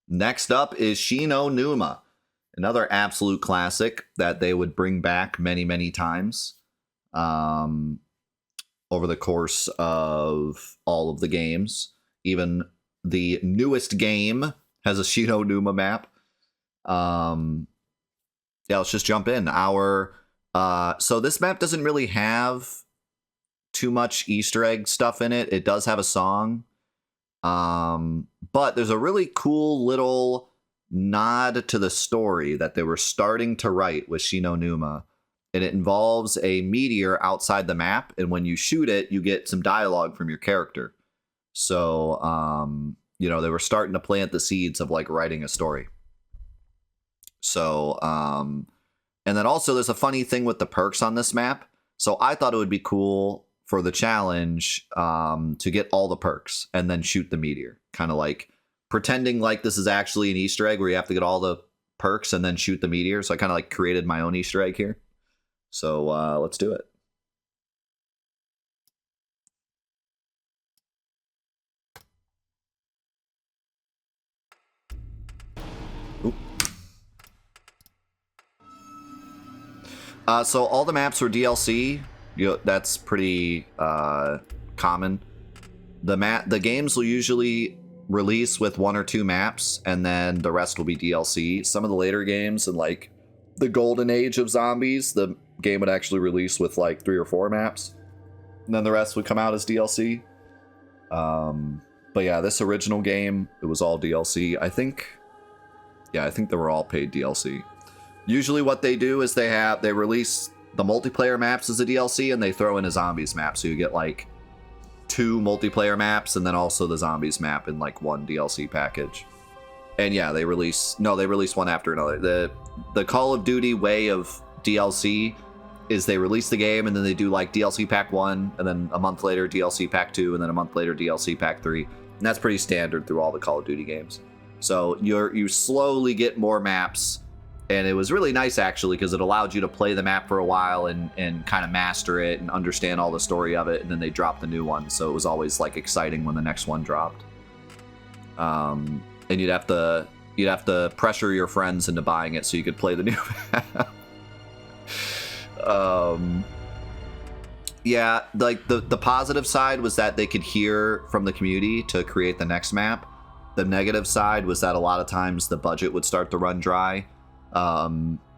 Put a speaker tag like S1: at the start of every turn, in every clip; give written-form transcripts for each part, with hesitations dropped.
S1: Next up is Numa, another absolute classic that they would bring back many, many times over the course of all of the games. Even the newest game has a Numa map. Yeah, let's just jump in. So this map doesn't really have too much Easter egg stuff in it. It does have a song. But there's a really cool little nod to the story that they were starting to write with Numa. And it involves a meteor outside the map, and when you shoot it, you get some dialogue from your character. So, they were starting to plant the seeds of like writing a story. So, and then also there's a funny thing with the perks on this map. So I thought it would be cool for the challenge to get all the perks and then shoot the meteor. Kind of like pretending like this is actually an Easter egg where you have to get all the perks and then shoot the meteor. So I kind of like created my own Easter egg here. So let's do it. So all the maps were DLC. That's pretty common. The games will usually release with 1 or 2 maps, and then the rest will be DLC. Some of the later games, in like the golden age of zombies, the game would actually release with like 3 or 4 maps, and then the rest would come out as DLC. But yeah, this original game, it was all DLC. I think they were all paid DLC. Usually what they do is they release the multiplayer maps as a DLC, and they throw in a zombies map, so you get like 2 multiplayer maps and then also the zombies map in like 1 DLC package. And yeah, they release one after another. The Call of Duty way of DLC is they release the game and then they do like DLC pack 1, and then a month later DLC pack 2, and then a month later DLC pack 3. And that's pretty standard through all the Call of Duty games. So you slowly get more maps. And it was really nice, actually, because it allowed you to play the map for a while and kind of master it and understand all the story of it. And then they dropped the new one. So it was always like exciting when the next one dropped. And you'd have to pressure your friends into buying it so you could play the new map. Yeah, like the positive side was that they could hear from the community to create the next map. The negative side was that a lot of times the budget would start to run dry. A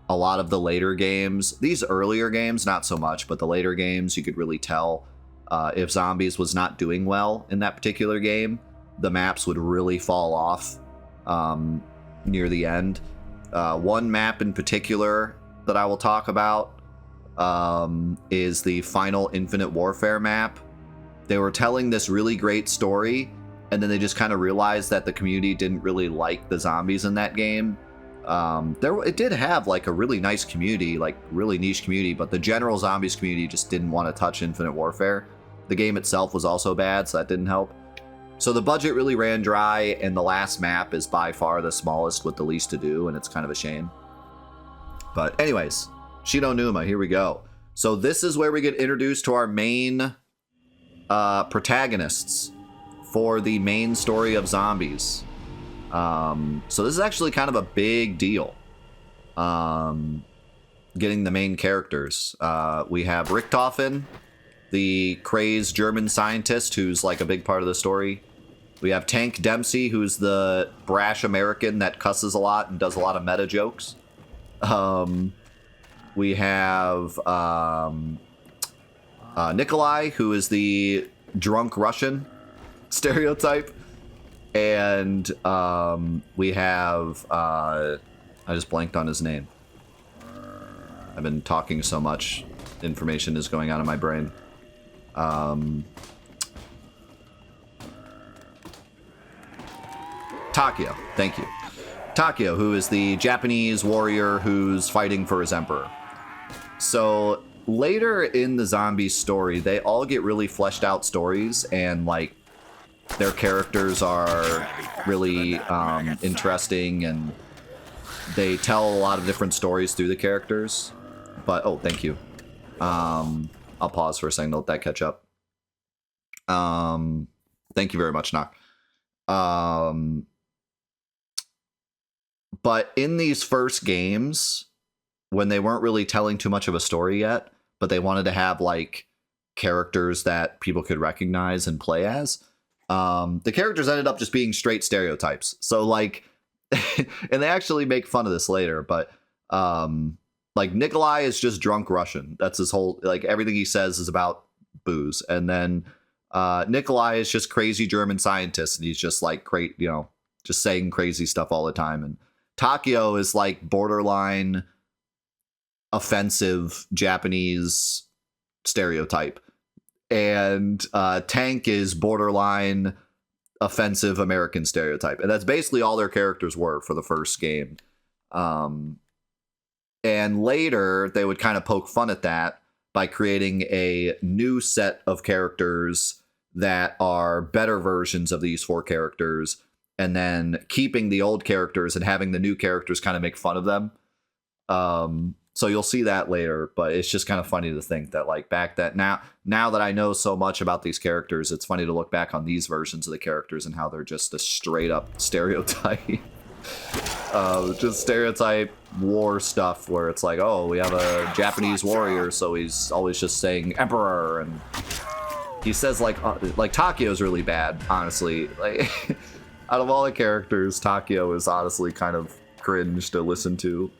S1: lot of the later games, these earlier games, not so much, but the later games, you could really tell if Zombies was not doing well in that particular game, the maps would really fall off near the end. One map in particular that I will talk about is the final Infinite Warfare map. They were telling this really great story, and then they just kind of realized that the community didn't really like the zombies in that game. It did have like a really nice community, like really niche community, but the general zombies community just didn't want to touch Infinite Warfare. The game itself was also bad, so that didn't help. So the budget really ran dry, and the last map is by far the smallest with the least to do, and it's kind of a shame. But anyways, Numa, here we go. So this is where we get introduced to our main protagonists for the main story of Zombies. So this is actually kind of a big deal. Getting the main characters. We have Richthofen, the crazed German scientist who's like a big part of the story. We have Tank Dempsey, who's the brash American that cusses a lot and does a lot of meta jokes. We have Nikolai, who is the drunk Russian stereotype. And we have I just blanked on his name. I've been talking so much, information is going out of my brain. Takeo, thank you. Takeo, who is the Japanese warrior who's fighting for his emperor. So later in the Zombies story, they all get really fleshed out stories, and like their characters are really interesting, and they tell a lot of different stories through the characters. But oh, thank you. I'll pause for a second to let that catch up. Thank you very much, Knock. But in these first games, when they weren't really telling too much of a story yet, but they wanted to have like characters that people could recognize and play as, the characters ended up just being straight stereotypes. So like, and they actually make fun of this later, but like Nikolai is just drunk Russian. That's his whole, like everything he says is about booze. And then Nikolai is just crazy German scientist, and he's just like great, you know, just saying crazy stuff all the time. And Takio is like borderline offensive Japanese stereotype, and Tank is borderline offensive American stereotype, and that's basically all their characters were for the first game. And later they would kind of poke fun at that by creating a new set of characters that are better versions of these four characters, and then keeping the old characters and having the new characters kind of make fun of them. So you'll see that later, but it's just kind of funny to think that like back that now that I know so much about these characters, it's funny to look back on these versions of the characters and how they're just a straight up stereotype. Just stereotype war stuff where it's like, oh, we have a Japanese warrior, so he's always just saying emperor, and he says like Takio's really bad, honestly. Like out of all the characters, Takio is honestly kind of cringe to listen to,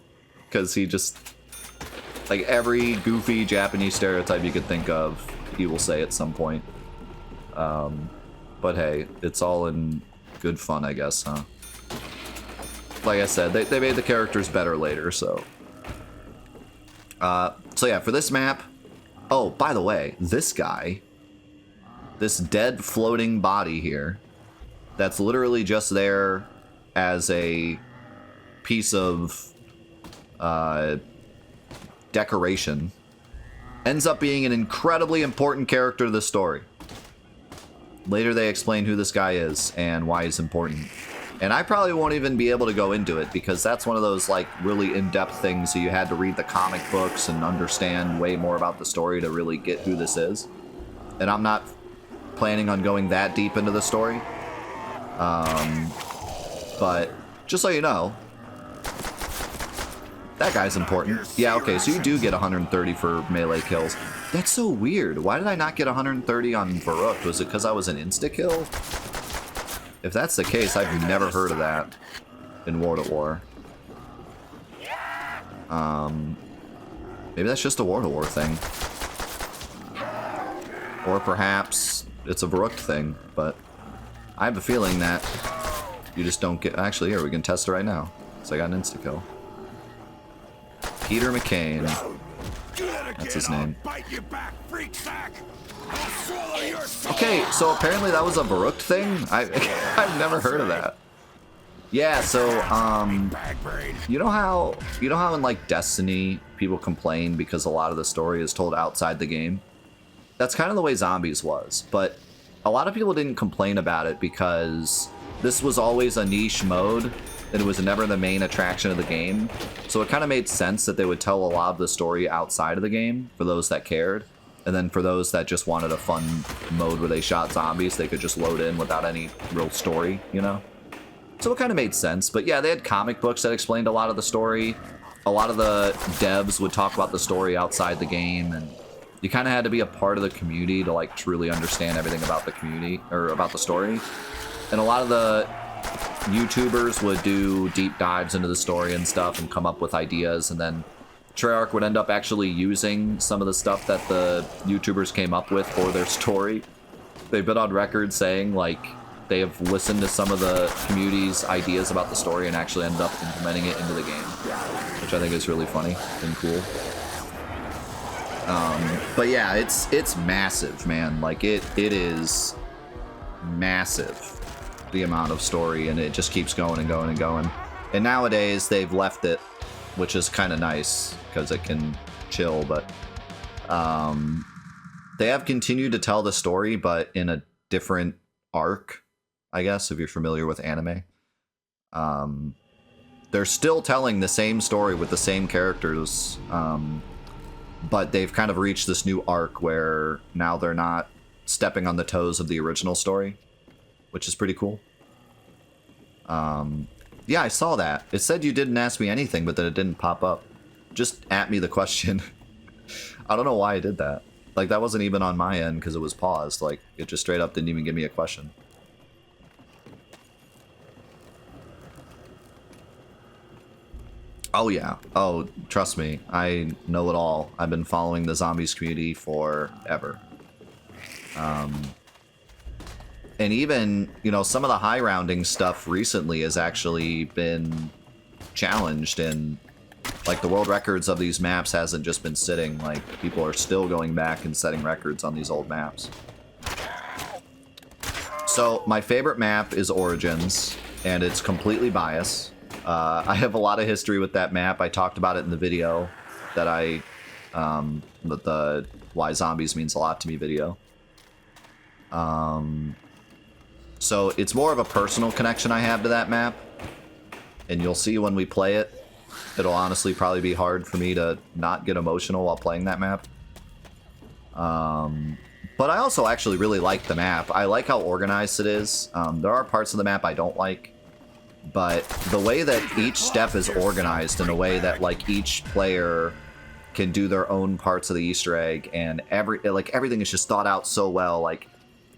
S1: because he just, like every goofy Japanese stereotype you could think of, he will say at some point. But hey, it's all in good fun, I guess, huh? Like I said, they made the characters better later, so. So yeah, for this map, oh, by the way, this guy, this dead floating body here, that's literally just there as a piece of decoration, ends up being an incredibly important character to the story. Later they explain who this guy is and why he's important. And I probably won't even be able to go into it, because that's one of those like really in-depth things, so you had to read the comic books and understand way more about the story to really get who this is. And I'm not planning on going that deep into the story. But just so you know, that guy's important. Yeah, okay, so you do get 130 for melee kills. That's so weird. Why did I not get 130 on Varuk? Was it because I was an insta-kill? If that's the case, I've never heard of that in War to War. Maybe that's just a War to War thing. Or perhaps it's a Varuk thing, but I have a feeling that you just don't get... Actually, here, we can test it right now. So I got an insta-kill. Peter McCain. That's his name. Okay, so apparently that was a Varuk thing? I've never heard of that. Yeah, so, you know how in, like, Destiny, people complain because a lot of the story is told outside the game? That's kind of the way Zombies was, but a lot of people didn't complain about it because this was always a niche mode, and it was never the main attraction of the game. So it kind of made sense that they would tell a lot of the story outside of the game for those that cared. And then for those that just wanted a fun mode where they shot zombies, they could just load in without any real story, you know? So it kind of made sense. But yeah, they had comic books that explained a lot of the story. A lot of the devs would talk about the story outside the game, and you kind of had to be a part of the community to like truly understand everything about the community, or about the story. And a lot of the YouTubers would do deep dives into the story and stuff and come up with ideas, and then Treyarch would end up actually using some of the stuff that the YouTubers came up with for their story. They've been on record saying like they have listened to some of the community's ideas about the story and actually ended up implementing it into the game, which I think is really funny and cool. But yeah, it's massive, man. Like it is massive, the amount of story, and it just keeps going and going and going. And nowadays they've left it, which is kind of nice because it can chill, but they have continued to tell the story, but in a different arc, I guess, if you're familiar with anime. They're still telling the same story with the same characters, but they've kind of reached this new arc where now they're not stepping on the toes of the original story, which is pretty cool. Yeah, I saw that. It said you didn't ask me anything, but then it didn't pop up. Just at me the question. I don't know why I did that. Like, that wasn't even on my end because it was paused. Like, it just straight up didn't even give me a question. Oh, yeah. Oh, trust me. I know it all. I've been following the zombies community forever. And even, you know, some of the high rounding stuff recently has actually been challenged, and like the world records of these maps hasn't just been sitting. Like, people are still going back and setting records on these old maps. So my favorite map is Origins, and it's completely biased. I have a lot of history with that map. I talked about it in the video that the Why Zombies Means a Lot to Me video. So it's more of a personal connection I have to that map, and you'll see when we play it. It'll honestly probably be hard for me to not get emotional while playing that map. But I also actually really like the map. I like how organized it is. There are parts of the map I don't like, but the way that each step is organized in a way that like each player can do their own parts of the Easter egg, and everything is just thought out so well. Like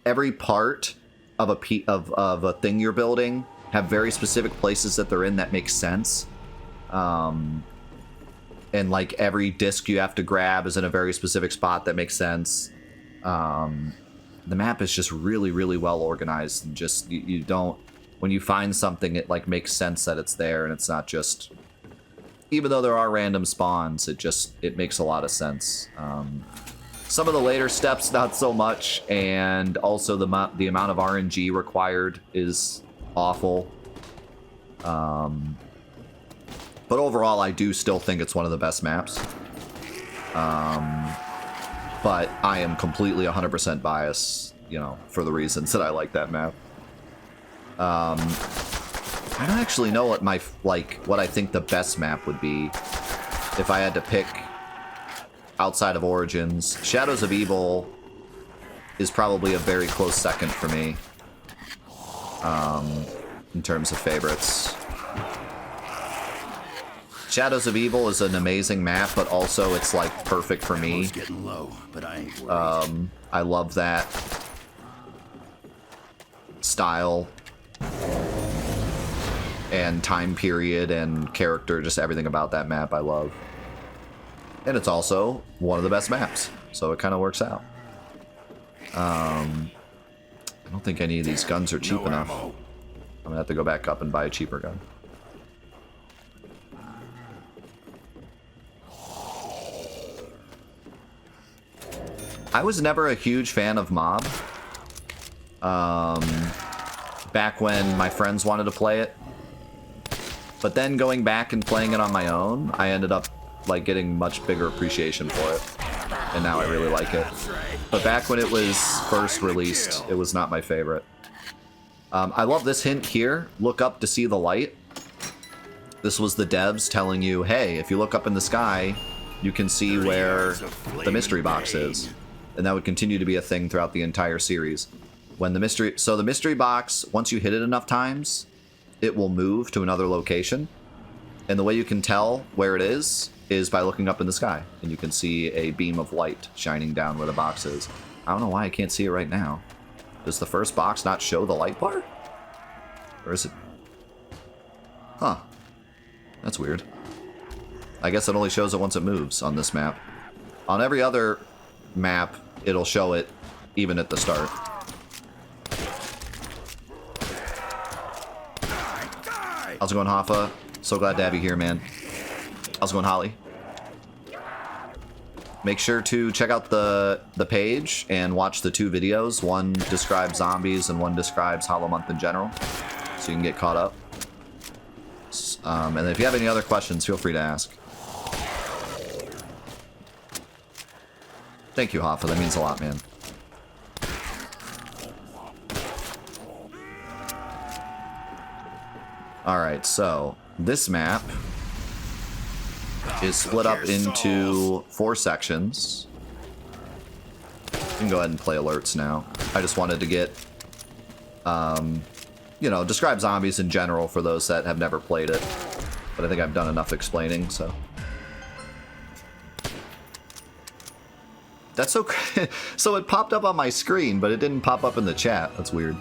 S1: every part of a thing you're building have very specific places that they're in that make sense. And like every disc you have to grab is in a very specific spot that makes sense. The map is just really, really well organized, and just you don't, when you find something, it like makes sense that it's there, and it's not just, even though there are random spawns, it makes a lot of sense. Some of the later steps, not so much, and also the amount of RNG required is awful. But overall, I do still think it's one of the best maps. But I am completely 100% biased, you know, for the reasons that I like that map. I don't actually know what what I think the best map would be if I had to pick outside of Origins. Shadows of Evil is probably a very close second for me, in terms of favorites. Shadows of Evil is an amazing map, but also it's like perfect for me. I love that style and time period and character, just everything about that map I love. And it's also one of the best maps, so it kind of works out. I don't think any of these guns are cheap enough. I'm gonna have to go back up and buy a cheaper gun. I was never a huge fan of Mob. Back when my friends wanted to play it. But then going back and playing it on my own, I ended up like getting much bigger appreciation for it. And now I really like it. But back when it was first released, it was not my favorite. I love this hint here. Look up to see the light. This was the devs telling you, hey, if you look up in the sky, you can see where the mystery box is. And that would continue to be a thing throughout the entire series. When the mystery box, once you hit it enough times, it will move to another location. And the way you can tell where it is by looking up in the sky. And you can see a beam of light shining down where the box is. I don't know why I can't see it right now. Does the first box not show the light bar? Or is it? Huh. That's weird. I guess it only shows it once it moves on this map. On every other map, it'll show it even at the start. How's it going, Hoffa? So glad to have you here, man. How's it going, Holly? Make sure to check out the page and watch the two videos. One describes zombies and one describes Hollow Month in general, so you can get caught up. And if you have any other questions, feel free to ask. Thank you, Hoffa. That means a lot, man. Alright, so this map is split up into 4 sections. You can go ahead and play alerts now. I just wanted to get you know, describe zombies in general for those that have never played it. But I think I've done enough explaining, so. That's okay. So it popped up on my screen, but it didn't pop up in the chat. That's weird.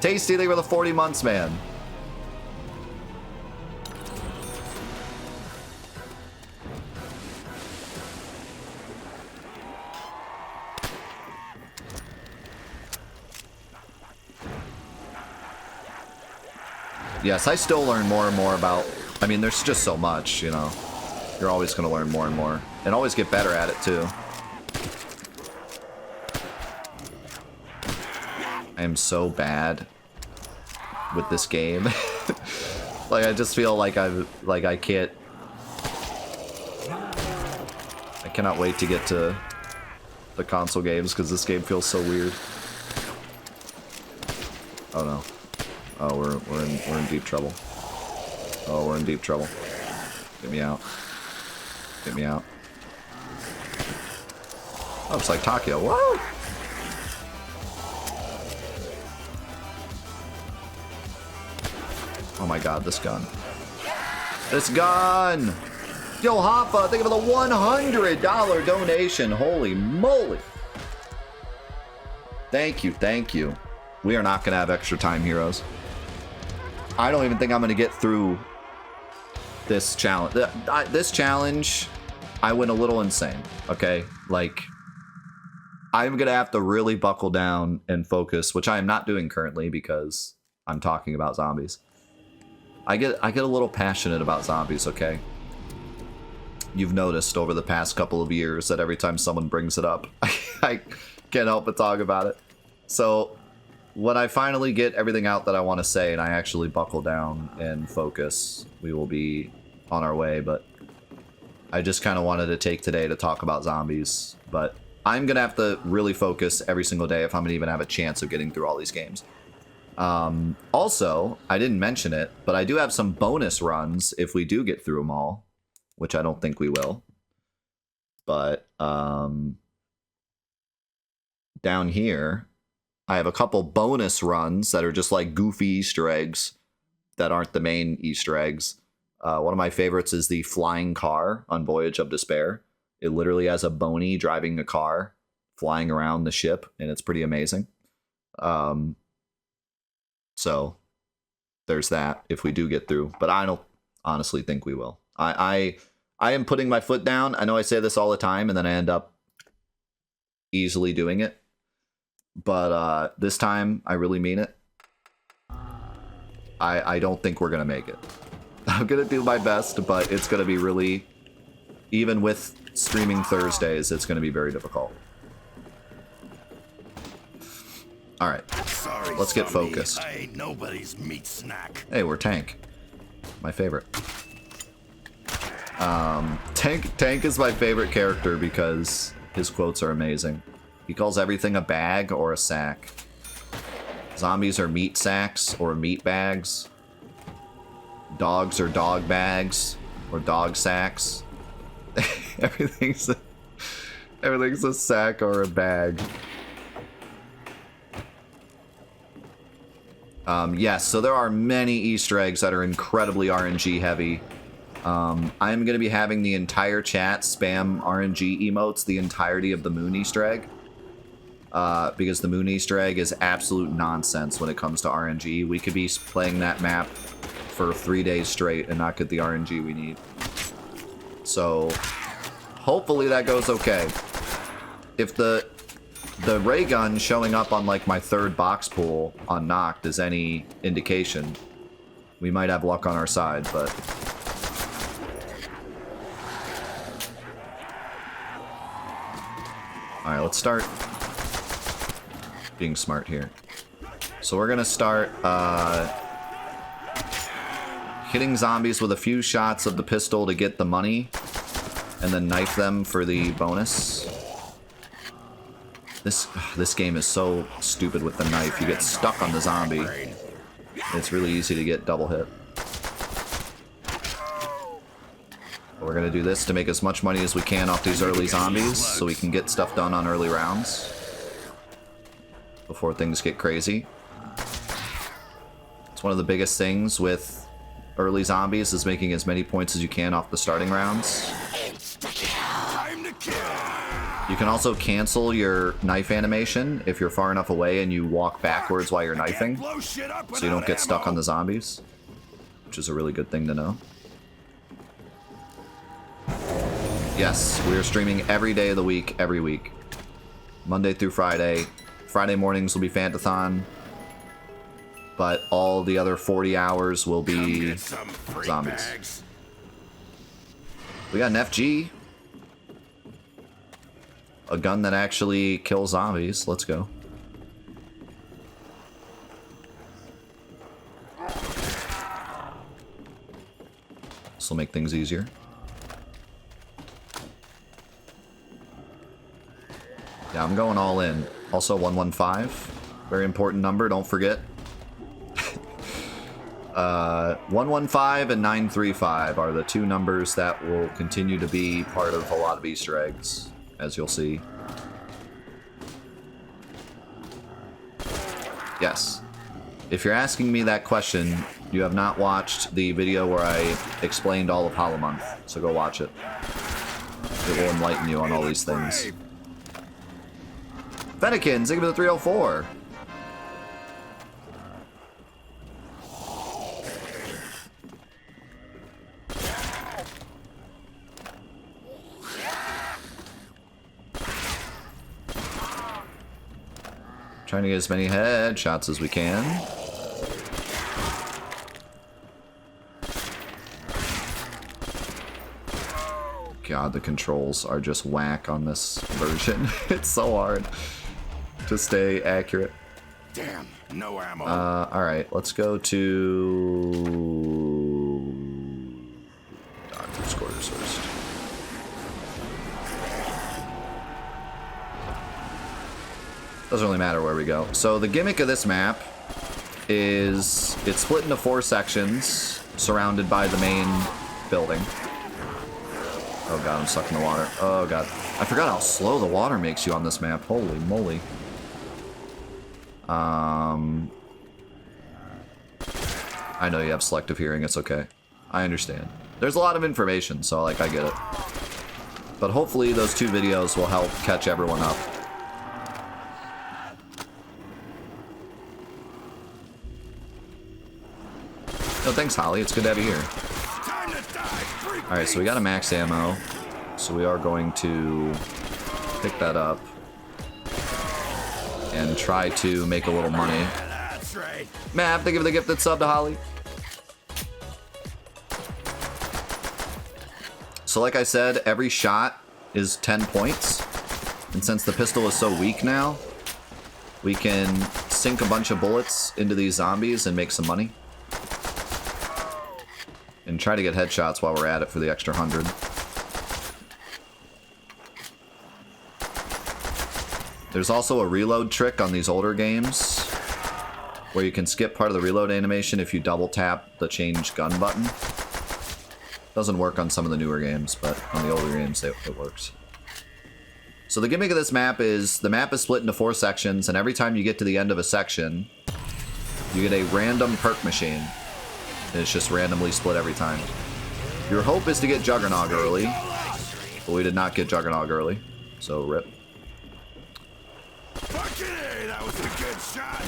S1: Tasty, thank you for the 40 months, man. Yes, I still learn more and more about... I mean, there's just so much, you know. You're always going to learn more and more. And always get better at it, too. I am so bad with this game. Like, I just feel like I can't... I cannot wait to get to the console games, because this game feels so weird. Oh, no. Oh, we're in deep trouble. Oh, we're in deep trouble. Get me out. Get me out. Oh, it's like Takio. Whoa! Oh my god, this gun. This gun! Yo, Hoppa, thank you for the $100 donation. Holy moly. Thank you, thank you. We are not going to have extra time, heroes. I don't even think I'm going to get through this challenge. This challenge, I went a little insane, okay? Like, I'm going to have to really buckle down and focus, which I am not doing currently because I'm talking about zombies. I get a little passionate about zombies, okay? You've noticed over the past couple of years that every time someone brings it up, I can't help but talk about it. So when I finally get everything out that I want to say and I actually buckle down and focus, we will be on our way. But I just kind of wanted to take today to talk about zombies. But I'm going to have to really focus every single day if I'm going to even have a chance of getting through all these games. Also, I didn't mention it, but I do have some bonus runs if we do get through them all, which I don't think we will. But down here, I have a couple bonus runs that are just like goofy Easter eggs that aren't the main Easter eggs. One of my favorites is the flying car on Voyage of Despair. It literally has a Boney driving a car, flying around the ship, and it's pretty amazing. So there's that if we do get through, but I don't honestly think we will. I am putting my foot down. I know I say this all the time and then I end up easily doing it. But this time, I really mean it. I don't think we're going to make it. I'm going to do my best, but it's going to be really... Even with streaming Thursdays, it's going to be very difficult. Alright, let's get focused.
S2: I ain't nobody's meat snack.
S1: Hey, we're Tank. My favorite. Tank is my favorite character because his quotes are amazing. He calls everything a bag or a sack. Zombies are meat sacks or meat bags. Dogs are dog bags or dog sacks. everything's a sack or a bag. Yes, so there are many Easter eggs that are incredibly RNG heavy. I'm going to be having the entire chat spam RNG emotes the entirety of the Moon Easter egg. Because the Moon Easter egg is absolute nonsense when it comes to RNG. We could be playing that map for 3 days straight and not get the RNG we need. So, hopefully that goes okay. If the ray gun showing up on like my third box pool on Noct is any indication, we might have luck on our side, but... Alright, let's start being smart here. So we're gonna start hitting zombies with a few shots of the pistol to get the money, and then knife them for the bonus. This game is so stupid with the knife. You get stuck on the zombie. It's really easy to get double hit. We're gonna do this to make as much money as we can off these early zombies so we can get stuff done on early rounds before things get crazy. It's one of the biggest things with early zombies is making as many points as you can off the starting rounds.
S2: Time to kill.
S1: You can also cancel your knife animation if you're far enough away and you walk backwards while you're knifing,
S2: Blow shit up
S1: so you don't
S2: without
S1: get stuck
S2: ammo.
S1: on the zombies, which is a really good thing to know. Yes, we are streaming every day of the week, every week. Monday through Friday. Friday mornings will be Fantathon, but all the other 40 hours will
S2: Come
S1: be
S2: get some freak
S1: zombies.
S2: bags.
S1: We got an FG. A gun that actually kills zombies. Let's go. This will make things easier. Yeah, I'm going all in. Also 115. Very important number, don't forget. 115 and 935 are the two numbers that will continue to be part of a lot of Easter eggs, as you'll see. Yes. If you're asking me that question, you have not watched the video where I explained all of Hollow Month, so go watch it. It will enlighten you on all these things. Fennekin, thank you for the 304. Trying to get as many headshots as we can. God, the controls are just whack on this version. It's so hard to stay accurate.
S2: Damn, no ammo.
S1: Alright, let's go to doctor's quarters first. Doesn't really matter where we go. So the gimmick of this map is it's split into 4 sections surrounded by the main building. Oh god, I'm stuck in the water. Oh god. I forgot how slow the water makes you on this map. Holy moly. I know you have selective hearing, it's okay. I understand. There's a lot of information, so like I get it. But hopefully those 2 videos will help catch everyone up. No, thanks, Holly. It's good to have you here.
S2: Time to die, freak.
S1: Alright, so we got a max ammo. So we are going to pick that up and try to make a little money.
S2: That's right.
S1: Matt, thank you for the gifted sub to Holly. So like I said, every shot is 10 points. And since the pistol is so weak now, we can sink a bunch of bullets into these zombies and make some money. And try to get headshots while we're at it for the extra 100. There's also a reload trick on these older games where you can skip part of the reload animation if you double tap the change gun button. Doesn't work on some of the newer games, but on the older games it works. So the gimmick of this map is the map is split into 4 sections, and every time you get to the end of a section, you get a random perk machine. And it's just randomly split every time. Your hope is to get Juggernog early, but we did not get Juggernog early, so rip.
S2: Fucking A, that was a good shot.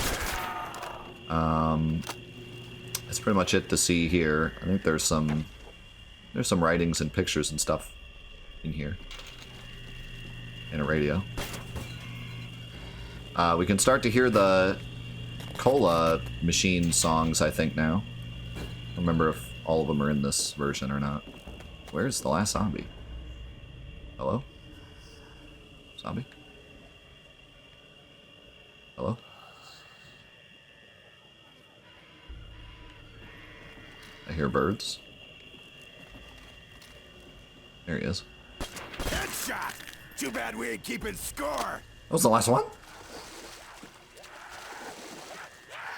S1: That's pretty much it to see here. I think there's some writings and pictures and stuff in here. And a radio. We can start to hear the cola machine songs, I think, now. I don't remember if all of them are in this version or not. Where's the last zombie? Hello? Zombie? Hello? I hear birds. There he is.
S2: Headshot. Too bad we ain't keeping score.
S1: That was the last one?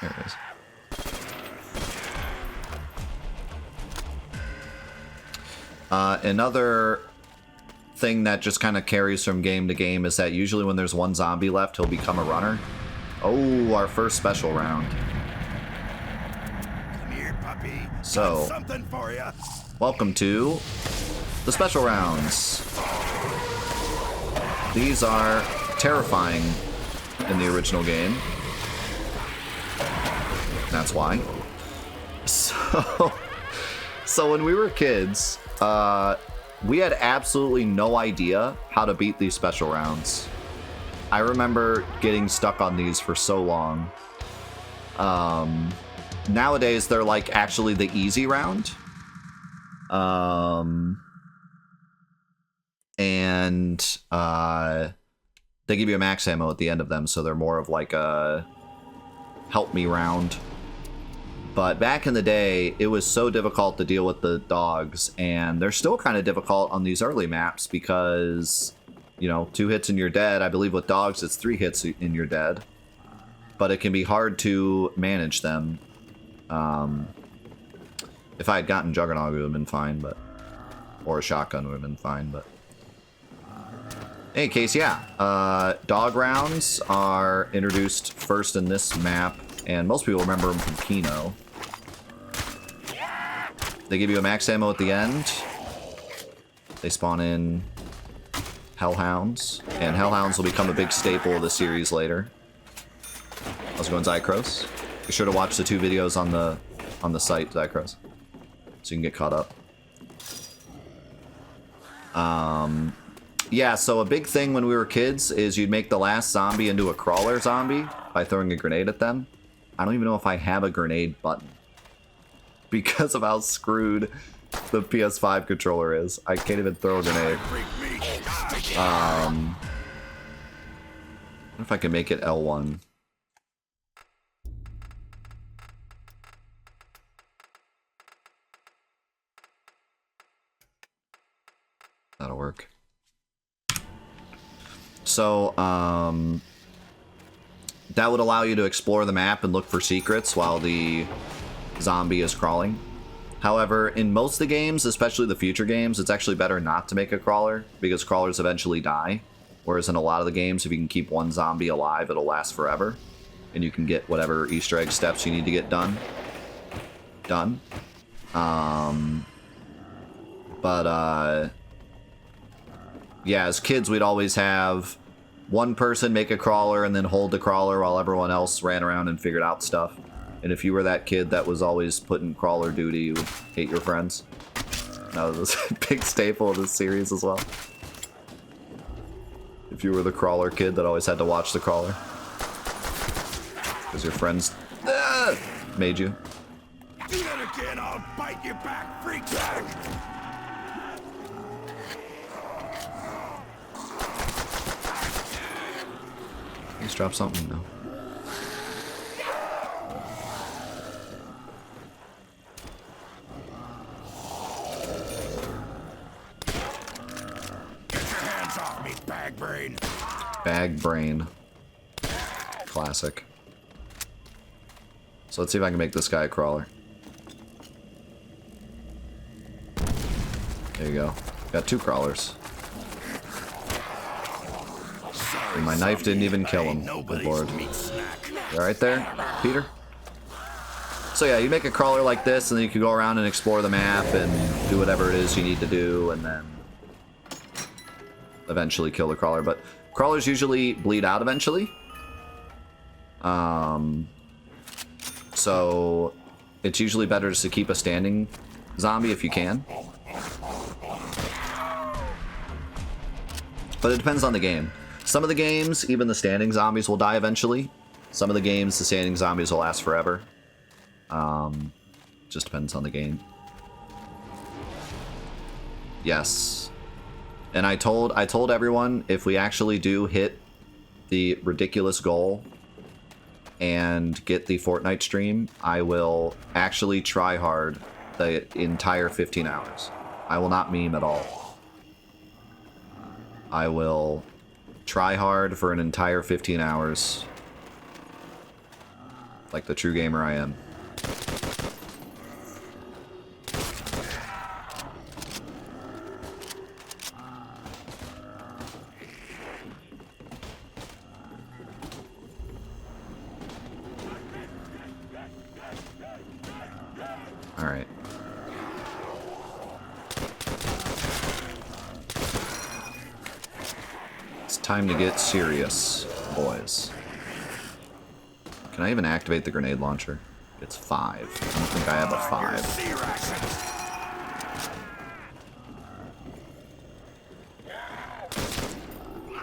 S1: There it is. Another thing that just kind of carries from game to game is that usually when there's one zombie left, he'll become a runner. Oh, our first special round. So,
S2: Something for you.
S1: welcome to the special rounds. These are terrifying in the original game. That's why. So when we were kids, we had absolutely no idea how to beat these special rounds. I remember getting stuck on these for so long. Nowadays, they're like actually the easy round. And they give you a max ammo at the end of them, so they're more of like a help me round. But back in the day, it was so difficult to deal with the dogs, and they're still kind of difficult on these early maps because, you know, 2 hits and you're dead. I believe with dogs, it's 3 hits and you're dead. But it can be hard to manage them. If I had gotten Juggernaut, it would have been fine, but... Or a shotgun would have been fine, but... In any case, yeah. Dog rounds are introduced first in this map, and most people remember them from Kino. They give you a max ammo at the end. They spawn in Hellhounds, and Hellhounds will become a big staple of the series later. How's it going, Zycros? Be sure to watch the 2 videos on the site, Zycros, so you can get caught up. Yeah, so a big thing when we were kids is you'd make the last zombie into a crawler zombie by throwing a grenade at them. I don't even know if I have a grenade button because of how screwed the PS5 controller is. I can't even throw a grenade. I wonder if I can make it L1. That'll work. So, that would allow you to explore the map and look for secrets while the zombie is crawling. However, in most of the games, especially the future games, it's actually better not to make a crawler because crawlers eventually die. Whereas in a lot of the games, if you can keep one zombie alive, it'll last forever. And you can get whatever Easter egg steps you need to get done. Yeah, as kids, we'd always have one person make a crawler and then hold the crawler while everyone else ran around and figured out stuff. And if you were that kid that was always put in crawler duty, you would hate your friends. That was a big staple of this series as well. If you were the crawler kid that always had to watch the crawler. Because your friends made you.
S2: Do that again, I'll bite you back, freak bag!
S1: Let's drop something now.
S2: Get your hands off me, bag brain!
S1: Bag brain. Classic. So let's see if I can make this guy a crawler. There you go. Got 2 crawlers. And my knife didn't even kill him. Good lord. You alright there, Peter? So yeah, you make a crawler like this, and then you can go around and explore the map and do whatever it is you need to do, and then eventually kill the crawler. But crawlers usually bleed out eventually. So it's usually better just to keep a standing zombie if you can. But it depends on the game. Some of the games, even the standing zombies will die eventually. Some of the games, the standing zombies will last forever. Just depends on the game. Yes. And I told everyone, if we actually do hit the ridiculous goal and get the Fortnite stream, I will actually try hard the entire 15 hours. I will not meme at all. I will try hard for an entire 15 hours. Like the true gamer I am. Alright. Time to get serious, boys. Can I even activate the grenade launcher? It's 5. I don't think I have a 5.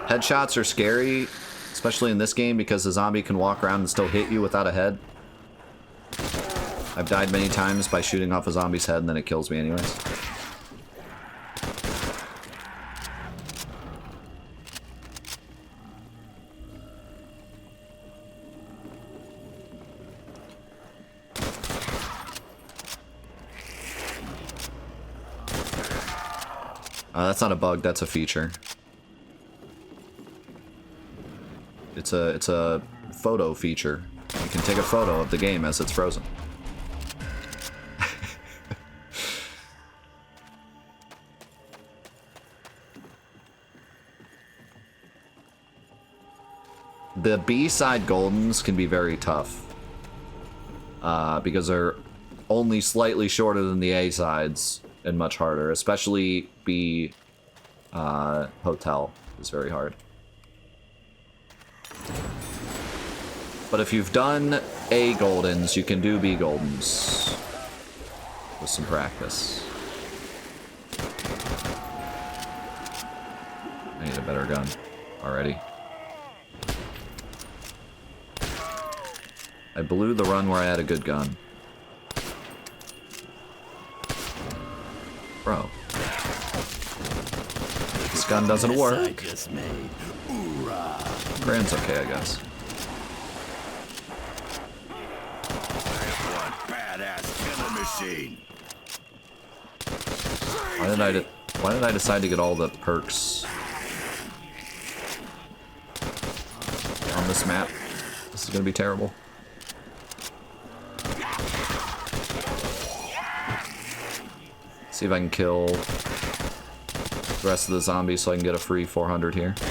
S1: Headshots are scary, especially in this game, because the zombie can walk around and still hit you without a head. I've died many times by shooting off a zombie's head and then it kills me anyways. That's not a bug, that's a feature. It's a photo feature. You can take a photo of the game as it's frozen. The B-side Goldens can be very tough. Because they're only slightly shorter than the A-sides and much harder. Especially B Hotel is very hard. But if you've done A Goldens, you can do B Goldens with some practice. I need a better gun already. I blew the run where I had a good gun. Bro. This gun doesn't work. Grand's okay, I guess. Why did I decide to get all the perks on this map? This is gonna be terrible. See if I can kill the rest of the zombies so I can get a free 400 here. I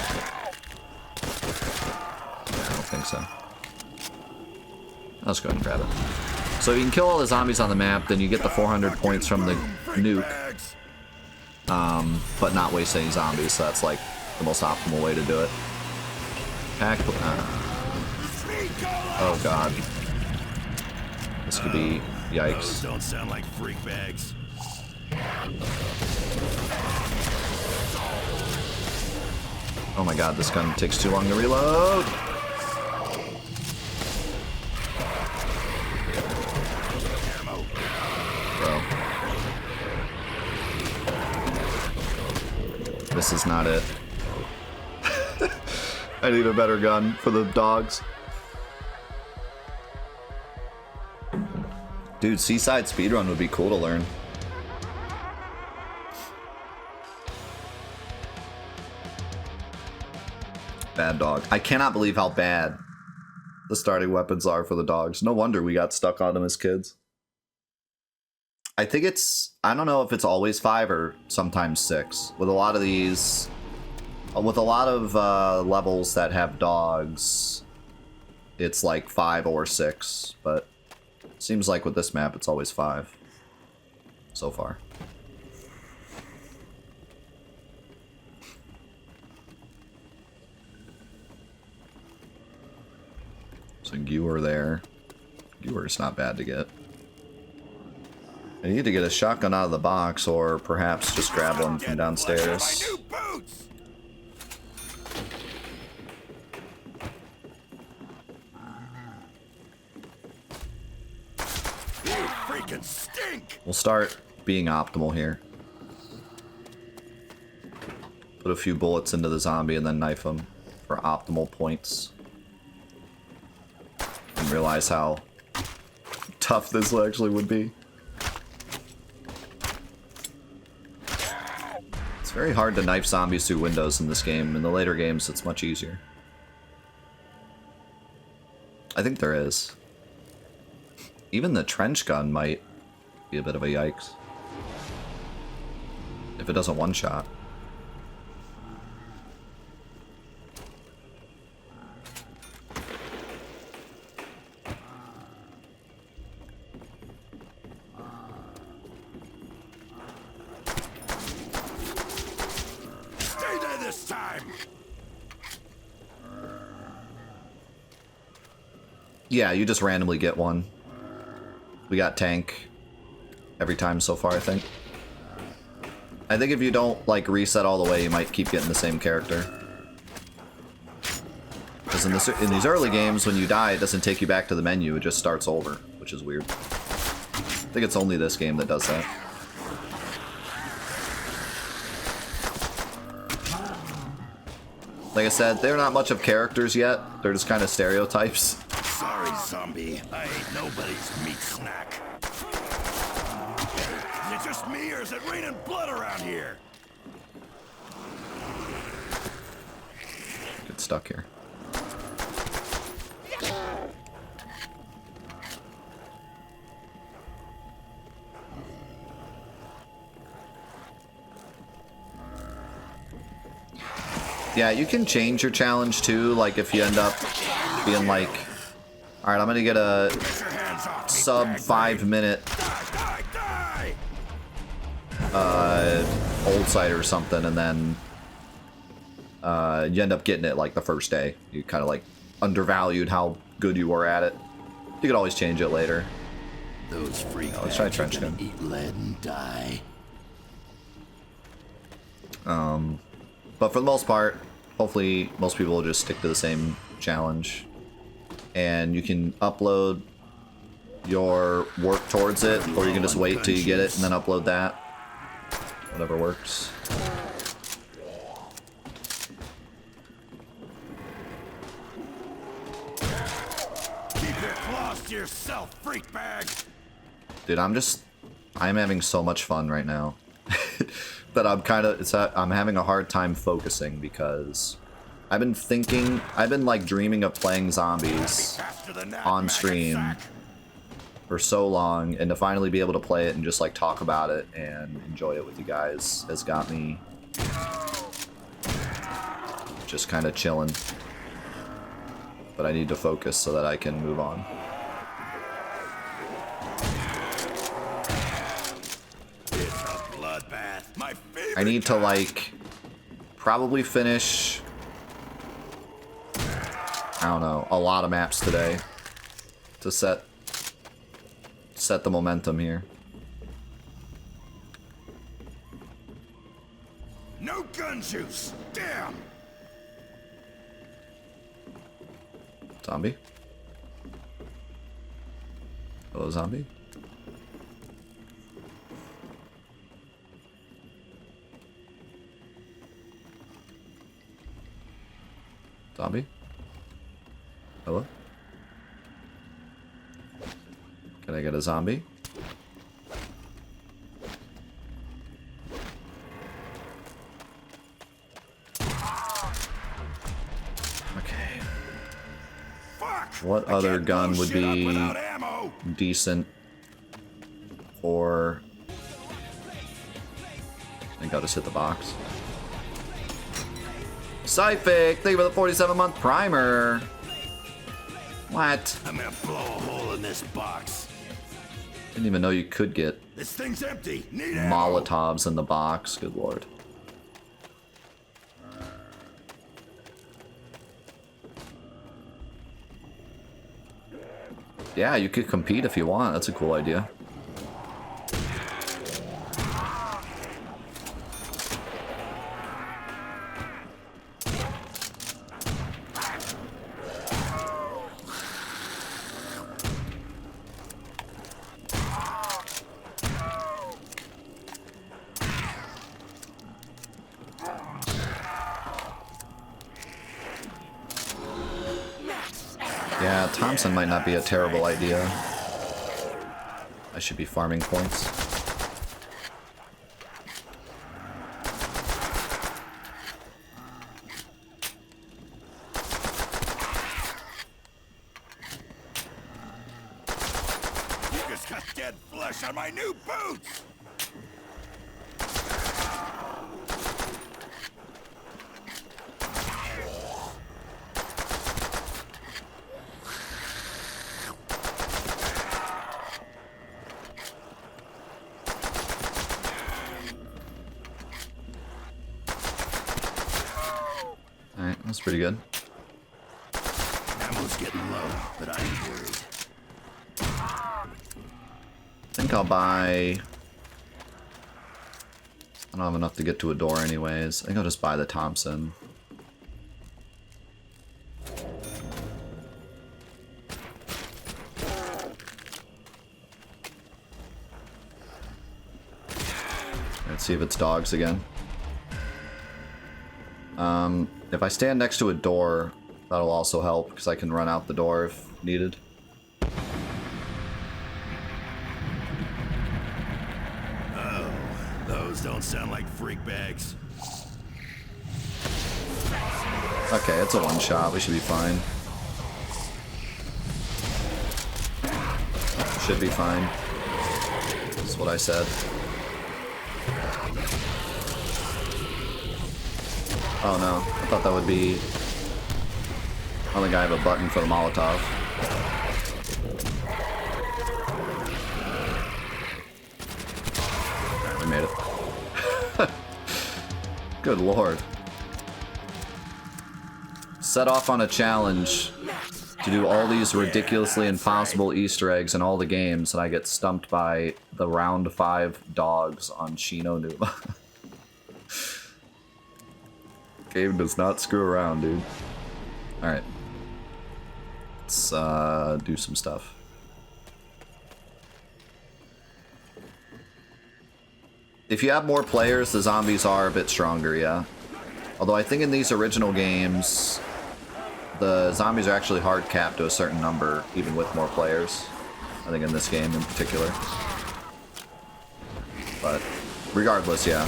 S1: don't think so. Let's go ahead and grab it. So if you can kill all the zombies on the map, then you get the 400 points from the nuke. But not waste any zombies, so that's like the most optimal way to do it. Pack. Oh god. This could be yikes.
S2: Those don't sound like freak bags.
S1: Oh my god, this gun takes too long to reload. Bro. This is not it. I need a better gun for the dogs. Dude, Seaside Speedrun would be cool to learn. Bad dog. I cannot believe how bad the starting weapons are for the dogs. No wonder we got stuck on them as kids. I think it's... I don't know if it's always 5 or sometimes 6. With a lot of these... With a lot of levels that have dogs, it's like 5 or 6. But it seems like with this map, it's always 5. So far. So Gewer there. Gewer's not bad to get. I need to get a shotgun out of the box, or perhaps just grab one from downstairs.
S2: Freaking stink!
S1: We'll start being optimal here. Put a few bullets into the zombie and then knife him for optimal points. And realize how tough this actually would be. It's very hard to knife zombies through windows in this game. In the later games, it's much easier. I think there is. Even the trench gun might be a bit of a yikes. If it doesn't one-shot. Yeah, you just randomly get one. We got tank every time so far, I think. I think if you don't, like, reset all the way, you might keep getting the same character. Because in these early games, when you die, it doesn't take you back to the menu, it just starts over, which is weird. I think it's only this game that does that. Like I said, they're not much of characters yet. They're just kind of stereotypes.
S2: Sorry, zombie. I ain't nobody's meat snack. Is it just me, or is it raining blood around here?
S1: Get stuck here. Yeah, you can change your challenge too, like if you end up being like, alright, I'm gonna get a sub 5 minute old site or something, and then you end up getting it like the first day. You kind of like undervalued how good you were at it. You could always change it later.
S2: Those freaks.
S1: Let's try trench gun.
S2: Eat lead and die.
S1: But for the most part, hopefully most people will just stick to the same challenge. And you can upload your work towards it, or you can just wait till you get it and then upload that. Whatever works.
S2: Keep your claws to yourself, freak bag.
S1: Dude, I'm having so much fun right now. That I'm having a hard time focusing because I've been like dreaming of playing zombies on stream for so long, and to finally be able to play it and just like talk about it and enjoy it with you guys has got me just kind of chilling. But I need to focus so that I can move on. I need to like probably finish, I don't know, a lot of maps today to set the momentum here.
S2: No gun juice. Damn.
S1: Zombie? Hello, zombie? Zombie? Hello? Can I get a zombie? Okay.
S2: Fuck.
S1: What other gun would be decent for... I think I'll just hit the box. Psychic, thank you for the 47-month primer. What?
S2: I'm gonna blow a hole in this box.
S1: Didn't even know you could get
S2: This thing's empty. Need ammo.
S1: Molotovs in the box. Good lord. Yeah, you could compete if you want. That's a cool idea. Yeah, Thompson might not be a terrible idea. I should be farming points.
S2: You just got dead flesh on my new boots.
S1: Alright, that's pretty good.
S2: Ammo's getting low, but I ain't worried.
S1: I think I'll buy... I don't have enough to get to a door anyways. I think I'll just buy the Thompson. Let's see if it's dogs again. If I stand next to a door, that'll also help, because I can run out the door if needed.
S2: Oh, those don't sound like freak bags.
S1: Okay, it's a one-shot. We should be fine. Should be fine. That's what I said. Oh no, I thought that would be... I don't think I have a button for the Molotov. We made it. Good lord. Set off on a challenge to do all these ridiculously impossible Easter eggs in all the games, and I get stumped by the round 5 dogs on Numa. Game does not screw around, dude. Alright. Let's do some stuff. If you have more players, the zombies are a bit stronger, yeah. Although I think in these original games, the zombies are actually hard capped to a certain number, even with more players. I think in this game in particular. But regardless, yeah.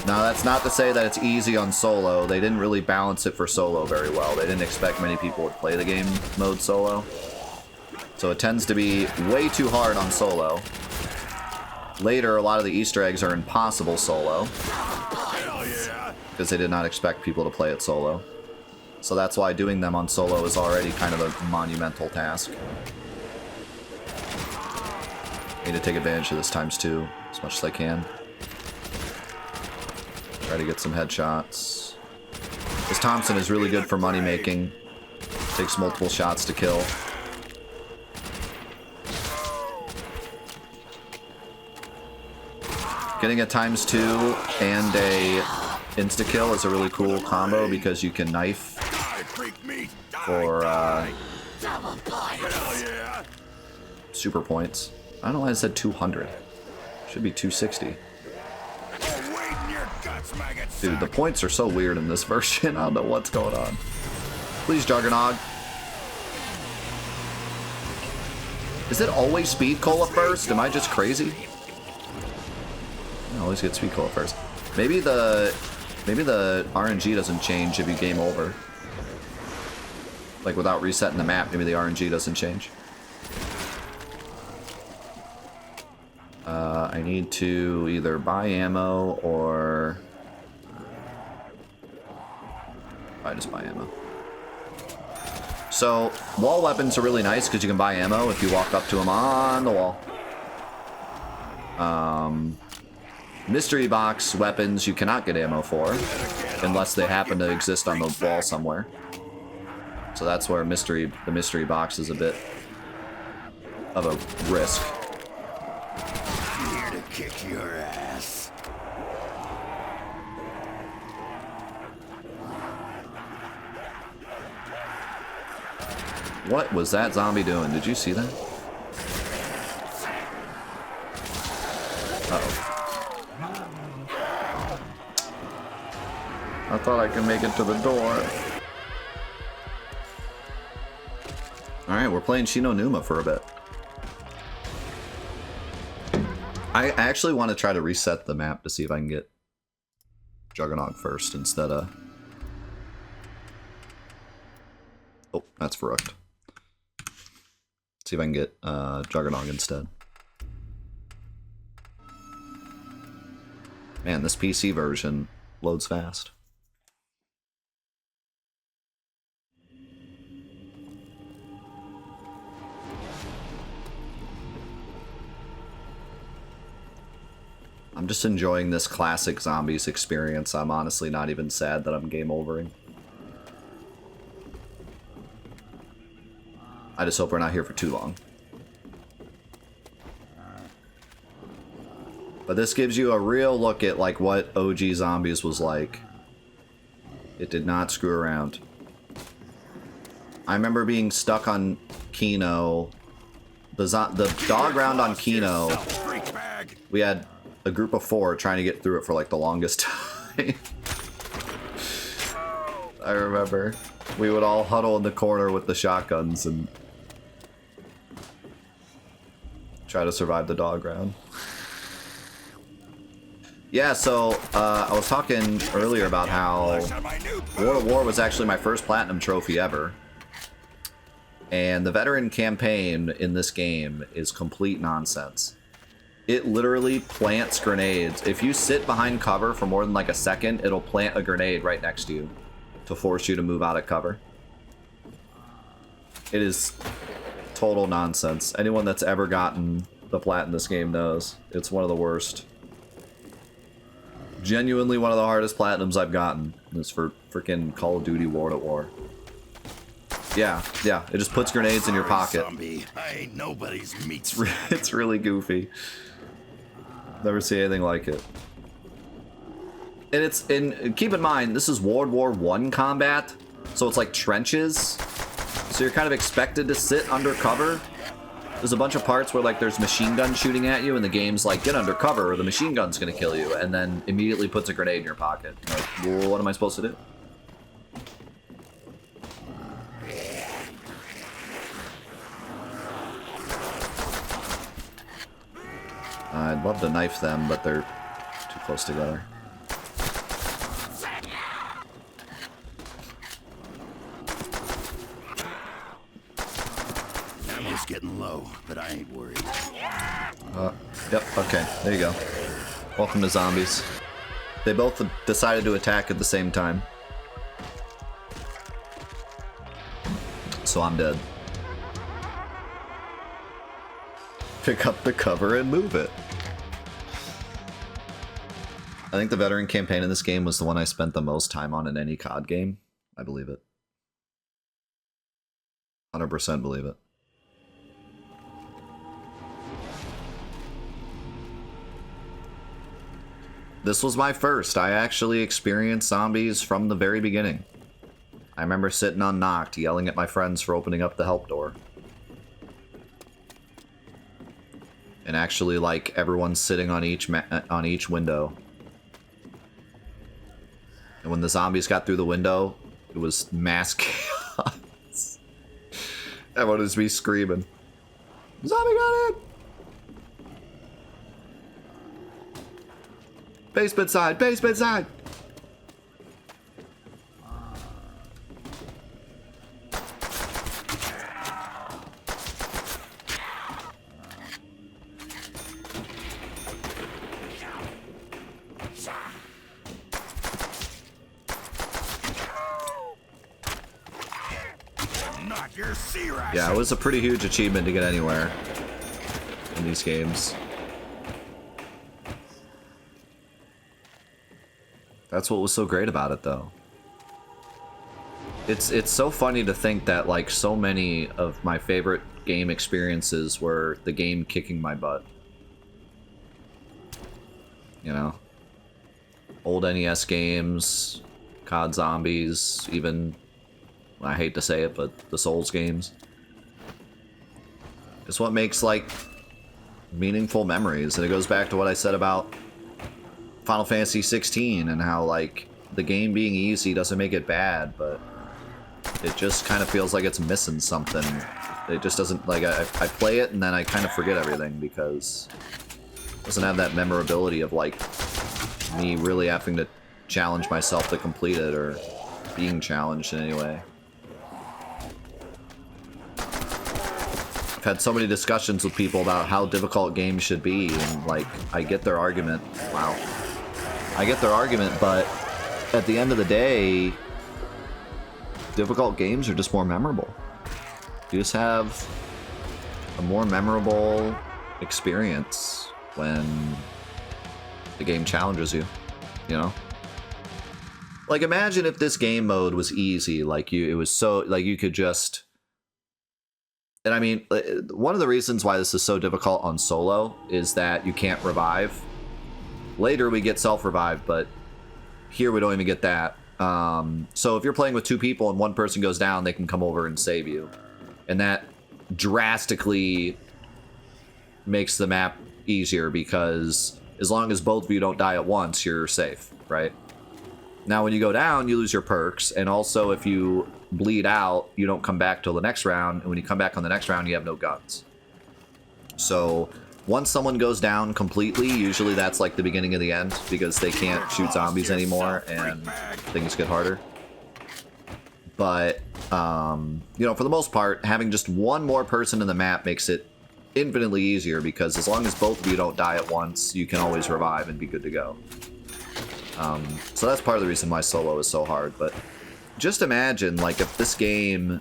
S1: Now, that's not to say that it's easy on solo. They didn't really balance it for solo very well. They didn't expect many people would play the game mode solo. So it tends to be way too hard on solo. Later, a lot of the Easter eggs are impossible solo. Because they did not expect people to play it solo. So that's why doing them on solo is already kind of a monumental task. Need to take advantage of this ×2 as much as I can. Try to get some headshots. This Thompson is really good for money making. Takes multiple shots to kill. Getting a ×2 and a insta-kill is a really cool combo because you can knife for super points. I don't know why I said 200. Should be 260. Dude, the points are so weird in this version. I don't know what's going on. Please, Juggernog. Is it always Speed Cola first? Am I just crazy? I always get Speed Cola first. Maybe the RNG doesn't change if you game over. Like without resetting the map, maybe the RNG doesn't change. I need to either buy ammo or... I just buy ammo. So, wall weapons are really nice because you can buy ammo if you walk up to them on the wall. Mystery box weapons you cannot get ammo for unless they happen to exist on the wall somewhere. So that's where the mystery box is a bit of a risk.
S2: Here to kick your ass.
S1: What was that zombie doing? Did you see that? Uh-oh. I thought I could make it to the door. Alright, we're playing Numa for a bit. I actually want to try to reset the map to see if I can get Juggernog first instead of... Oh, that's Verrucht. See if I can get Juggernog instead. Man, this PC version loads fast. I'm just enjoying this classic zombies experience. I'm honestly not even sad that I'm game overing. I just hope we're not here for too long. But this gives you a real look at like what OG Zombies was like. It did not screw around. I remember being stuck on Kino. The dog round on Kino. We had a group of 4 trying to get through it for like the longest time. I remember we would all huddle in the corner with the shotguns and try to survive the dog round. Yeah, so I was talking earlier about how World of War was actually my first platinum trophy ever. And the veteran campaign in this game is complete nonsense. It literally plants grenades. If you sit behind cover for more than like a second, it'll plant a grenade right next to you to force you to move out of cover. It is total nonsense. Anyone that's ever gotten the plat in this game knows. It's one of the worst. Genuinely one of the hardest platinums I've gotten is for freaking Call of Duty World at War. Yeah, it just puts grenades in your pocket.
S2: Zombie. I ain't nobody's meat.
S1: It's really goofy. Never see anything like it. And keep in mind, this is World War I combat, so it's like trenches. So you're kind of expected to sit under cover. There's a bunch of parts where like there's machine guns shooting at you and the game's like, get under cover or the machine gun's gonna kill you, and then immediately puts a grenade in your pocket. Like, well, what am I supposed to do? I'd love to knife them, but they're too close together.
S2: Ammo's getting low, but I ain't worried.
S1: Yep, okay, there you go. Welcome to zombies. They both decided to attack at the same time. So I'm dead. Pick up the cover and move it. I think the veteran campaign in this game was the one I spent the most time on in any COD game. I believe it. 100% believe it. This was my first. I actually experienced zombies from the very beginning. I remember sitting on Knocked, yelling at my friends for opening up the help door. And actually, like, everyone's sitting on each window. And when the zombies got through the window, it was mass chaos. Everyone was me screaming, "Zombie got in!" Basement side! Basement side! Yeah, it was a pretty huge achievement to get anywhere in these games. That's what was so great about it, though. It's so funny to think that, like, so many of my favorite game experiences were the game kicking my butt. You know? Old NES games, COD Zombies, even, I hate to say it, but the Souls games. It's what makes, like, meaningful memories. And it goes back to what I said about Final Fantasy 16 and how, like, the game being easy doesn't make it bad, but it just kind of feels like it's missing something. It just doesn't, like, I play it and then I kind of forget everything because it doesn't have that memorability of, like, me really having to challenge myself to complete it or being challenged in any way. I've had so many discussions with people about how difficult games should be, and, like, I get their argument. Wow. I get their argument, but at the end of the day, difficult games are just more memorable. You just have a more memorable experience when the game challenges you, you know? Like, imagine if this game mode was easy, like, it was so, like, you could just And I mean, one of the reasons why this is so difficult on solo is that you can't revive. Later we get self-revive, but here we don't even get that. So if you're playing with 2 people and one person goes down, they can come over and save you. And that drastically makes the map easier, because as long as both of you don't die at once, you're safe, right? Now, when you go down, you lose your perks, and also if you bleed out, you don't come back till the next round, and when you come back on the next round, you have no guns. So once someone goes down completely, usually that's like the beginning of the end, because they can't shoot zombies anymore and things get harder. But, you know, for the most part, having just one more person in the map makes it infinitely easier, because as long as both of you don't die at once, you can always revive and be good to go. So that's part of the reason why solo is so hard. But just imagine, like, if this game,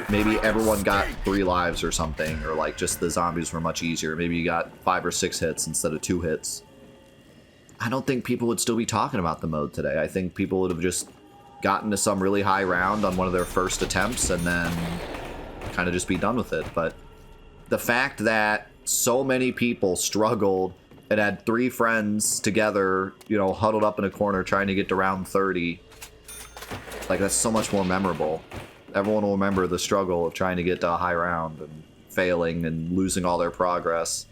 S1: maybe everyone got 3 lives or something, or like just the zombies were much easier. Maybe you got 5 or 6 hits instead of 2 hits. I don't think people would still be talking about the mode today. I think people would have just gotten to some really high round on one of their first attempts and then kind of just be done with it. But the fact that so many people struggled and had 3 friends together, you know, huddled up in a corner trying to get to round 30, like, that's so much more memorable. Everyone will remember the struggle of trying to get to a high round and failing and losing all their progress.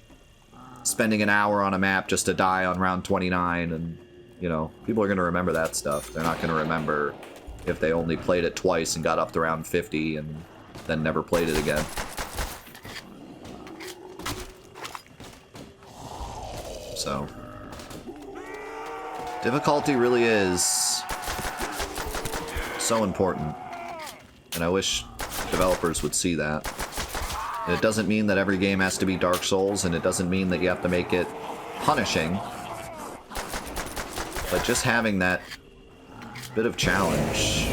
S1: Spending an hour on a map just to die on round 29, and, you know, people are going to remember that stuff. They're not going to remember if they only played it twice and got up to round 50 and then never played it again. So, difficulty really is so important, and I wish developers would see that. And it doesn't mean that every game has to be Dark Souls, and it doesn't mean that you have to make it punishing, but just having that bit of challenge.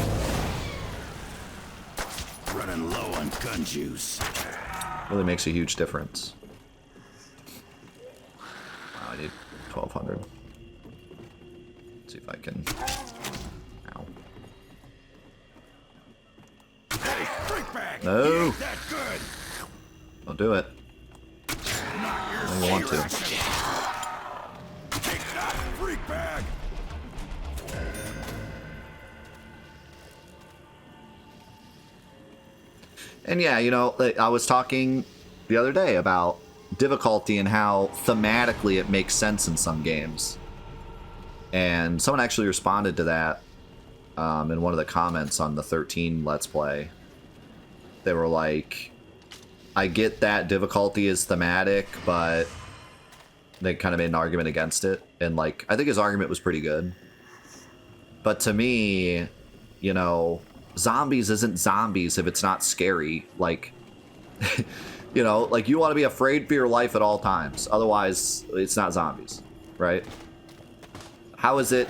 S2: Running low on gun juice.
S1: Really makes a huge difference. I need 1200. Let's see if I can. Ow.
S2: Hey, freak bag!
S1: No!
S2: That good!
S1: Don't do it. I don't want to.
S2: Take that, freak bag!
S1: And yeah, you know, I was talking the other day about difficulty and how thematically it makes sense in some games. And someone actually responded to that in one of the comments on the 13 Let's Play. They were like, I get that difficulty is thematic, but they kind of made an argument against it. And, like, I think his argument was pretty good. But to me, you know, zombies isn't zombies if it's not scary. Like, you know, like, you want to be afraid for your life at all times. Otherwise, it's not zombies, right? How is it?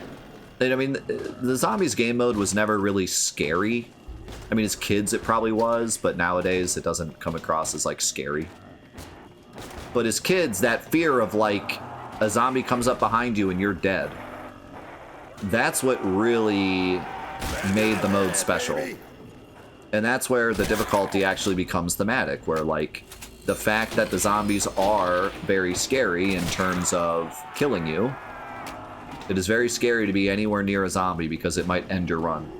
S1: I mean, the zombies game mode was never really scary. I mean, as kids it probably was, but nowadays it doesn't come across as, like, scary. But as kids, that fear of, like, a zombie comes up behind you and you're dead, that's what really made the mode special. And that's where the difficulty actually becomes thematic, where, like, the fact that the zombies are very scary in terms of killing you, it is very scary to be anywhere near a zombie because it might end your run.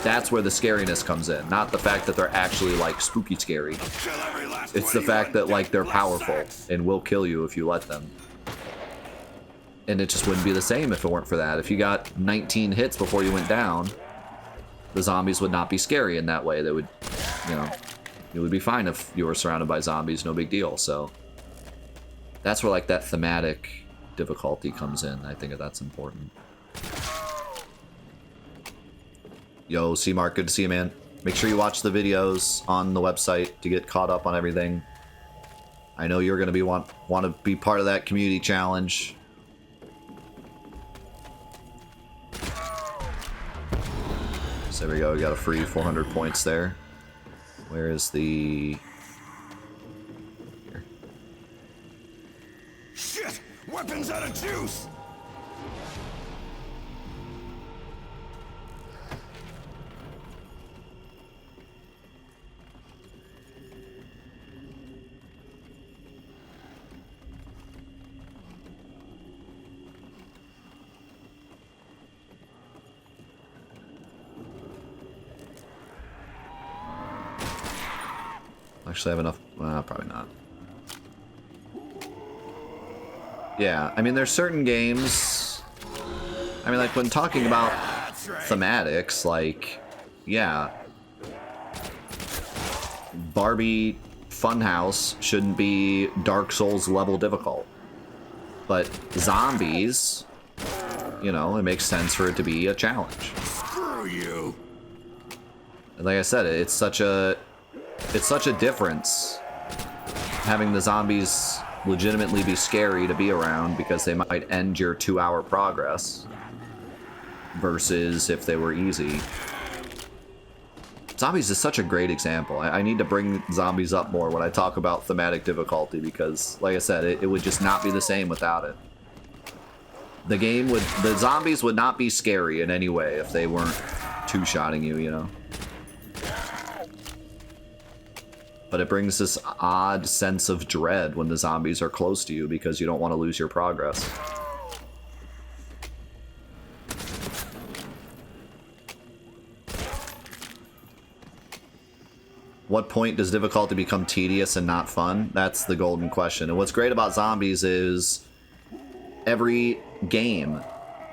S1: That's where the scariness comes in, not the fact that they're actually, like, spooky scary. It's the fact that, like, they're powerful and will kill you if you let them. And it just wouldn't be the same if it weren't for that. If you got 19 hits before you went down, the zombies would not be scary in that way. They would, you know, it would be fine if you were surrounded by zombies, no big deal. So that's where, like, that thematic difficulty comes in. I think that's important. Yo, C-Mark, good to see you, man. Make sure you watch the videos on the website to get caught up on everything. I know you're gonna be want to be part of that community challenge. So there we go, we got a free 400 points there. Where is the... Here.
S2: Shit! Weapons out of juice!
S1: Actually have enough. Probably not. Yeah, I mean, there's certain games. I mean, like when talking about thematics, like, yeah, Barbie Funhouse shouldn't be Dark Souls level difficult. But zombies, you know, it makes sense for it to be a challenge.
S2: Screw you.
S1: And like I said, it's such a difference having the zombies legitimately be scary to be around because they might end your 2-hour progress versus if they were easy. Zombies is such a great example. I need to bring zombies up more when I talk about thematic difficulty because, like I said, it would just not be the same without it. The zombies would not be scary in any way if they weren't two-shotting you, you know? But it brings this odd sense of dread when the zombies are close to you because you don't want to lose your progress. What point does difficulty become tedious and not fun? That's the golden question. And what's great about zombies is every game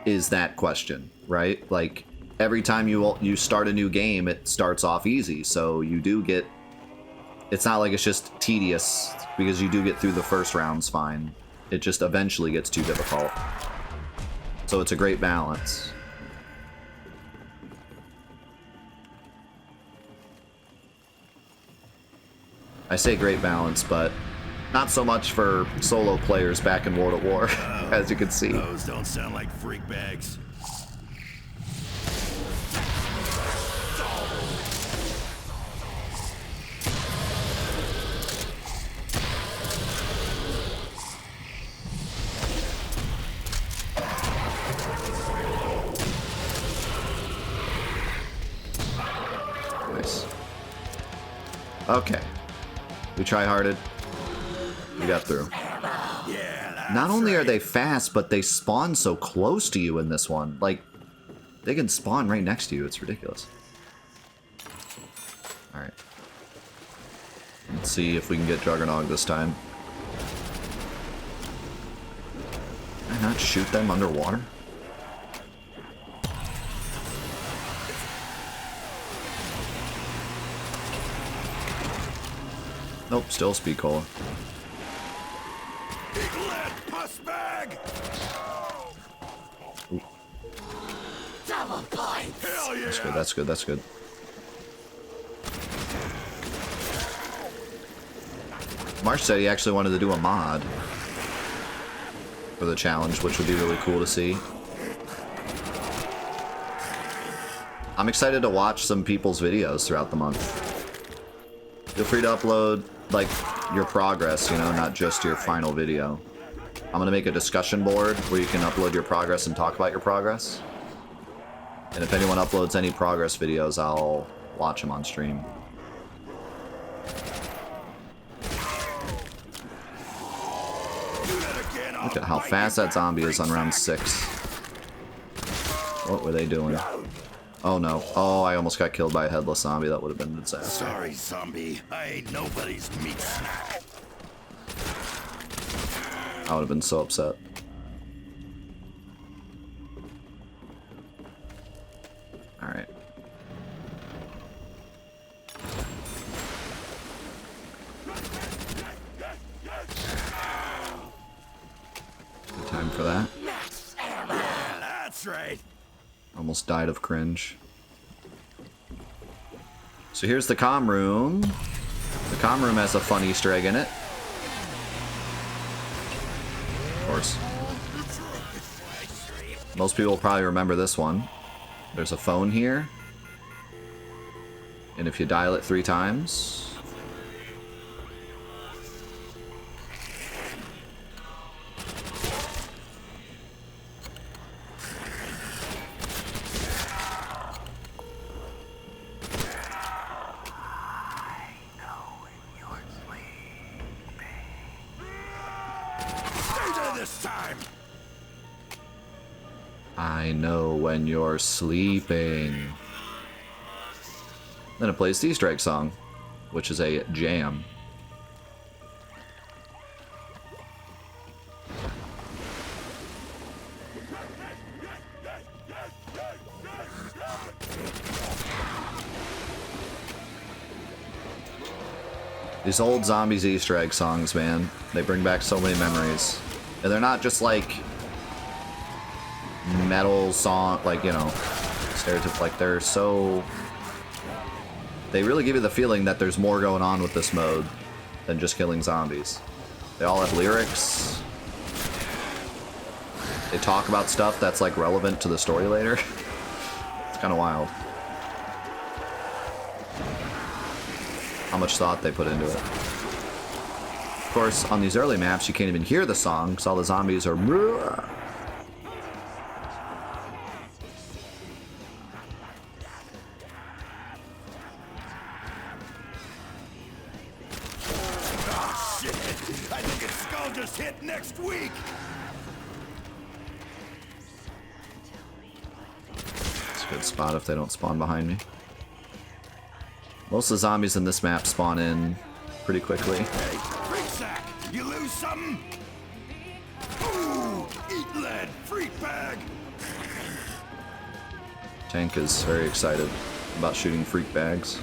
S1: is that question, right? Like every time you start a new game, it starts off easy. So you do get... It's not like it's just tedious, because you do get through the first rounds fine. It just eventually gets too difficult. So it's a great balance. I say great balance, but not so much for solo players back in World at War, as you can see.
S2: Those don't sound like freak bags.
S1: Okay. We try-harded. We got through.
S2: Yeah,
S1: Not only are they fast, but they spawn so close to you in this one. Like, they can spawn right next to you. It's ridiculous. Alright. Let's see if we can get Juggernog this time. Can I not shoot them underwater? Nope, still speed cola.
S2: big lead puss bag.
S1: Ooh.
S2: Double points. Hell yeah.
S1: That's good, that's good, that's good. Marsh said he actually wanted to do a mod for the challenge, which would be really cool to see. I'm excited to watch some people's videos throughout the month. Feel free to upload, like, your progress, you know, not just your final video. I'm gonna make a discussion board where you can upload your progress and talk about your progress. And if anyone uploads any progress videos, I'll watch them on stream. Look at how fast that zombie is on round 6. What were they doing? Oh no. Oh, I almost got killed by a headless zombie. That would have been a disaster.
S2: Sorry, zombie. I ain't nobody's meat snack.
S1: I would have been so upset. Alright. Good time for that.
S2: Yeah, that's right.
S1: Almost died of cringe. So here's the comm room. The comm room has a fun Easter egg in it. Of course. Most people will probably remember this one. There's a phone here. And if you dial it 3 times... I know when you're sleeping. Then it plays the Easter egg song. which is a jam. These old Zombies Easter egg songs, man, they bring back so many memories. And they're not just like metal song, like, you know, stereotype, like they're so... They really give you the feeling that there's more going on with this mode than just killing zombies. They all have lyrics. They talk about stuff that's like relevant to the story later. It's kind of wild. How much thought they put into it. Of course, on these early maps, you can't even hear the song because all the zombies are...
S2: Oh, shit! I think its skull just hit next week!
S1: It's a good spot if they don't spawn behind me. Most of the zombies in this map spawn in pretty quickly.
S2: Hey, freak sack! You lose something? Ooh! Eat lead! Freak bag!
S1: Tank is very excited about shooting freak bags.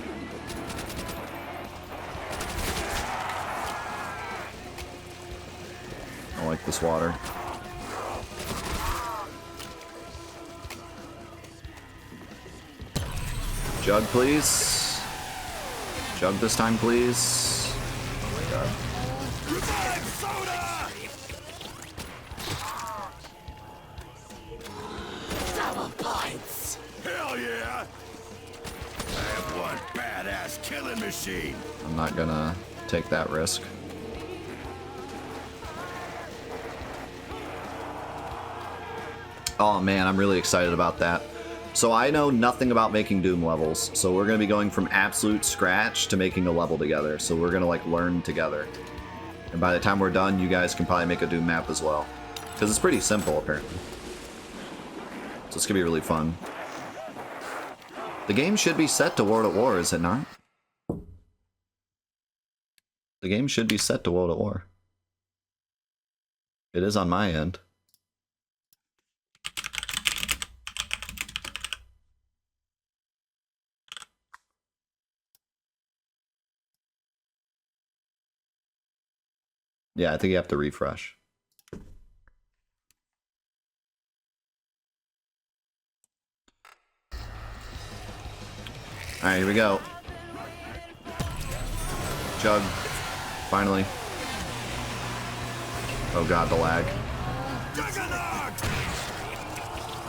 S1: I like this water. Jug, please. Jug this time, please. Oh my god.
S2: Revive soda! Double points! Hell yeah! I have one badass killing machine!
S1: I'm not gonna take that risk. Oh man, I'm really excited about that. So I know nothing about making Doom levels, so we're going to be going from absolute scratch to making a level together. So we're going to like learn together. And by the time we're done, you guys can probably make a Doom map as well. Because it's pretty simple, apparently. So it's going to be really fun. The game should be set to World at War, is it not? The game should be set to World at War. It is on my end. Yeah, I think you have to refresh. Alright, here we go. Jug. Finally. Oh god, the lag.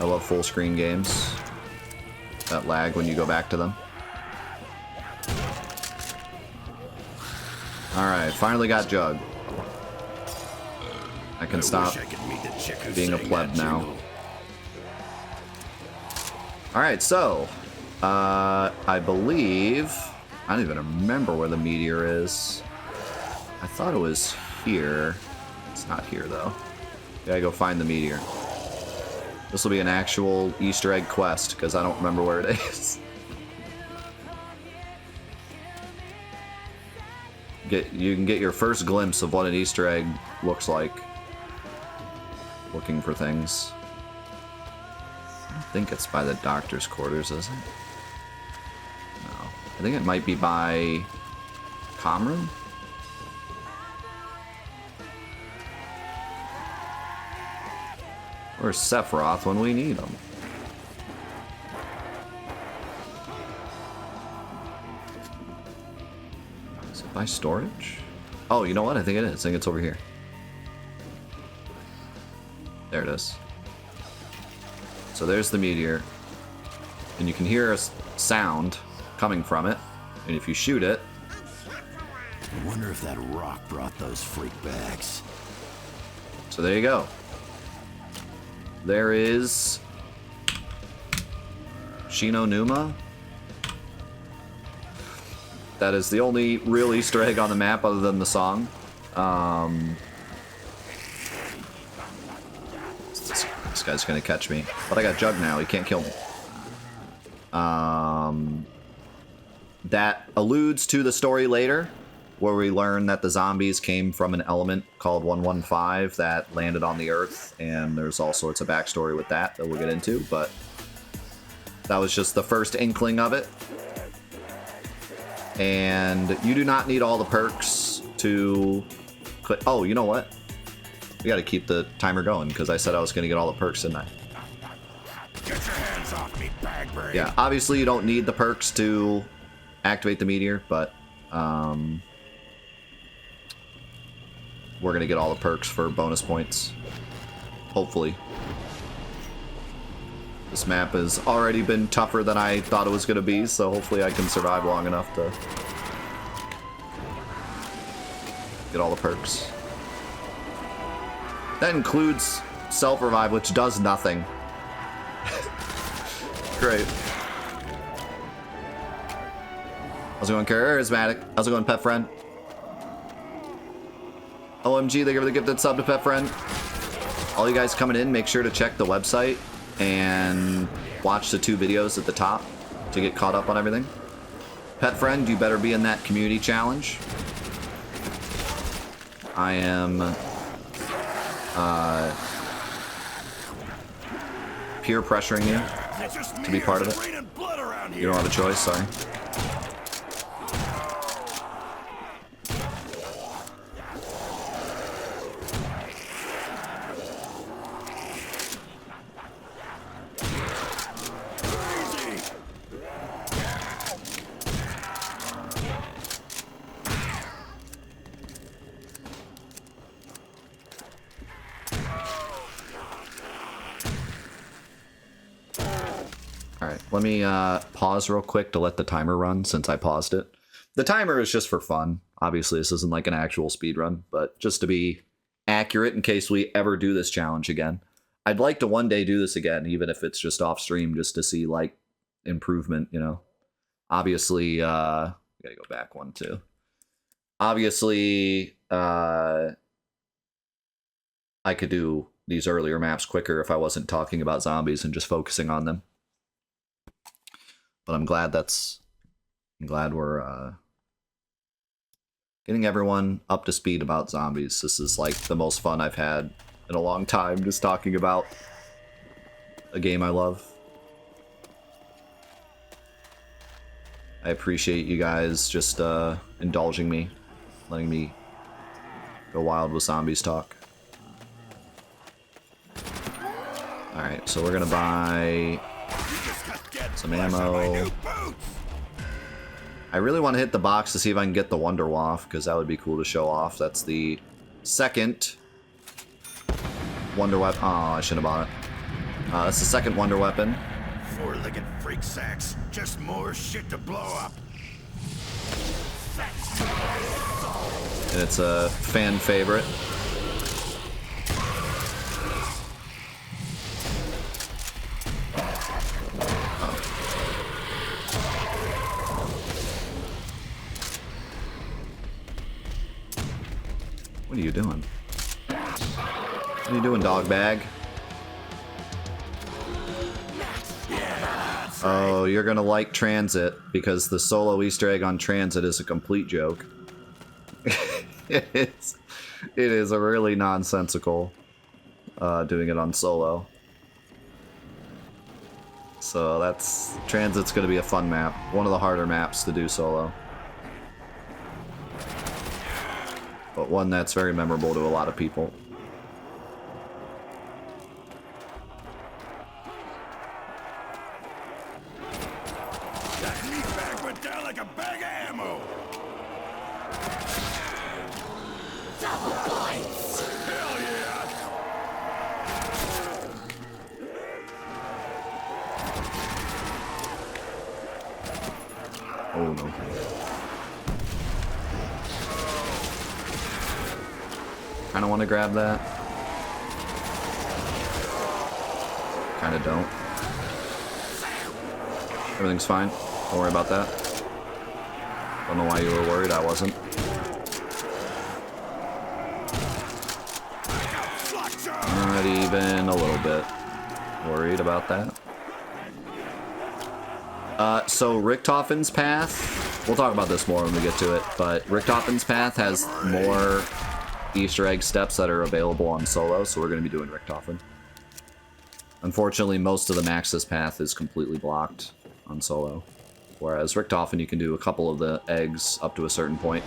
S1: I love full screen games. That lag when you go back to them. Alright, finally got Jug. I can stop being a pleb now. Alright, so I believe I don't even remember where the meteor is. I thought it was here. It's not here though. Gotta go find the meteor. This will be an actual Easter egg quest because I don't remember where it is. You can get your first glimpse of what an Easter egg looks like. Looking for things. I don't think it's by the doctor's quarters, is it? No. I think it might be by Comron? Where's Sephiroth when we need him? Is it by storage? Oh, you know what? I think it is. I think it's over here. There it is. So there's the meteor. And you can hear a sound coming from it. And if you shoot it...
S2: I wonder if that rock brought those freak bags.
S1: So there you go. There is... Shino Numa. That is the only real Easter egg on the map other than the song. This guy's gonna catch me. But I got Jug now, he can't kill me. that alludes to the story later, where we learn that the zombies came from an element called 115 that landed on the Earth, and there's all sorts of backstory with that we'll get into, but that was just the first inkling of it. And you do not need all the perks to click. Oh, you know what? We got to keep the timer going because I said I was going to get all the perks, didn't I?
S2: Get your hands off me, bag brain.
S1: Yeah, obviously you don't need the perks to activate the meteor, but we're going to get all the perks for bonus points. Hopefully. This map has already been tougher than I thought it was going to be, so hopefully I can survive long enough to get all the perks. That includes self-revive, which does nothing. Great. How's it going, Charismatic? How's it going, Pet Friend? OMG, they give the gifted sub to Pet Friend. All you guys coming in, make sure to check the website and watch the 2 videos at the top to get caught up on everything. Pet Friend, you better be in that community challenge. I am peer pressuring you to be part of it. You don't have a choice, sorry. Let me pause real quick to let the timer run since I paused it. The timer is just for fun. Obviously, this isn't like an actual speed run, but just to be accurate in case we ever do this challenge again. I'd like to one day do this again, even if it's just off stream, just to see like improvement, you know. Obviously, gotta go back one too. Obviously, I could do these earlier maps quicker if I wasn't talking about zombies and just focusing on them. But I'm glad we're getting everyone up to speed about zombies. This is like the most fun I've had in a long time, just talking about a game I love. I appreciate you guys just indulging me, letting me go wild with zombies talk. Alright, so we're gonna buy some ammo. I really want to hit the box to see if I can get the Wonder Waff, because that would be cool to show off. That's the second Wonder Weapon. Oh, I should have bought it. That's the second Wonder Weapon.
S2: Four-legged freak sacks. Just more shit to blow up.
S1: And it's a fan favorite. What are you doing? What are you doing, dog bag? Oh, you're gonna like Transit, because the solo Easter egg on Transit is a complete joke. It is a really nonsensical doing it on solo. So that's... Transit's gonna be a fun map. One of the harder maps to do solo. But one that's very memorable to a lot of people.
S2: That meat bag went down like a bag of ammo. Double points. Hell yeah.
S1: Oh no. Kinda wanna grab that. Kinda don't. Everything's fine. Don't worry about that. Don't know why you were worried, I wasn't. Not even a little bit worried about that. So Richtofen's path We'll talk about this more when we get to it, but Richtofen's path has more Easter egg steps that are available on solo, so we're going to be doing Richtofen. Unfortunately, most of the Max's path is completely blocked on solo, whereas Richtofen you can do a couple of the eggs up to a certain point.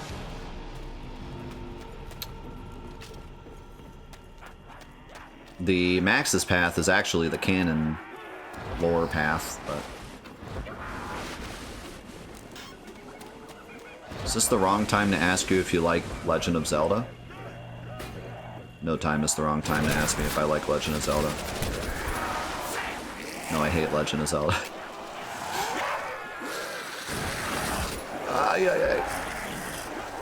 S1: The Max's path is actually the canon lore path, but... Is this the wrong time to ask you if you like Legend of Zelda? No time is the wrong time to ask me if I like Legend of Zelda. No, I hate Legend of Zelda.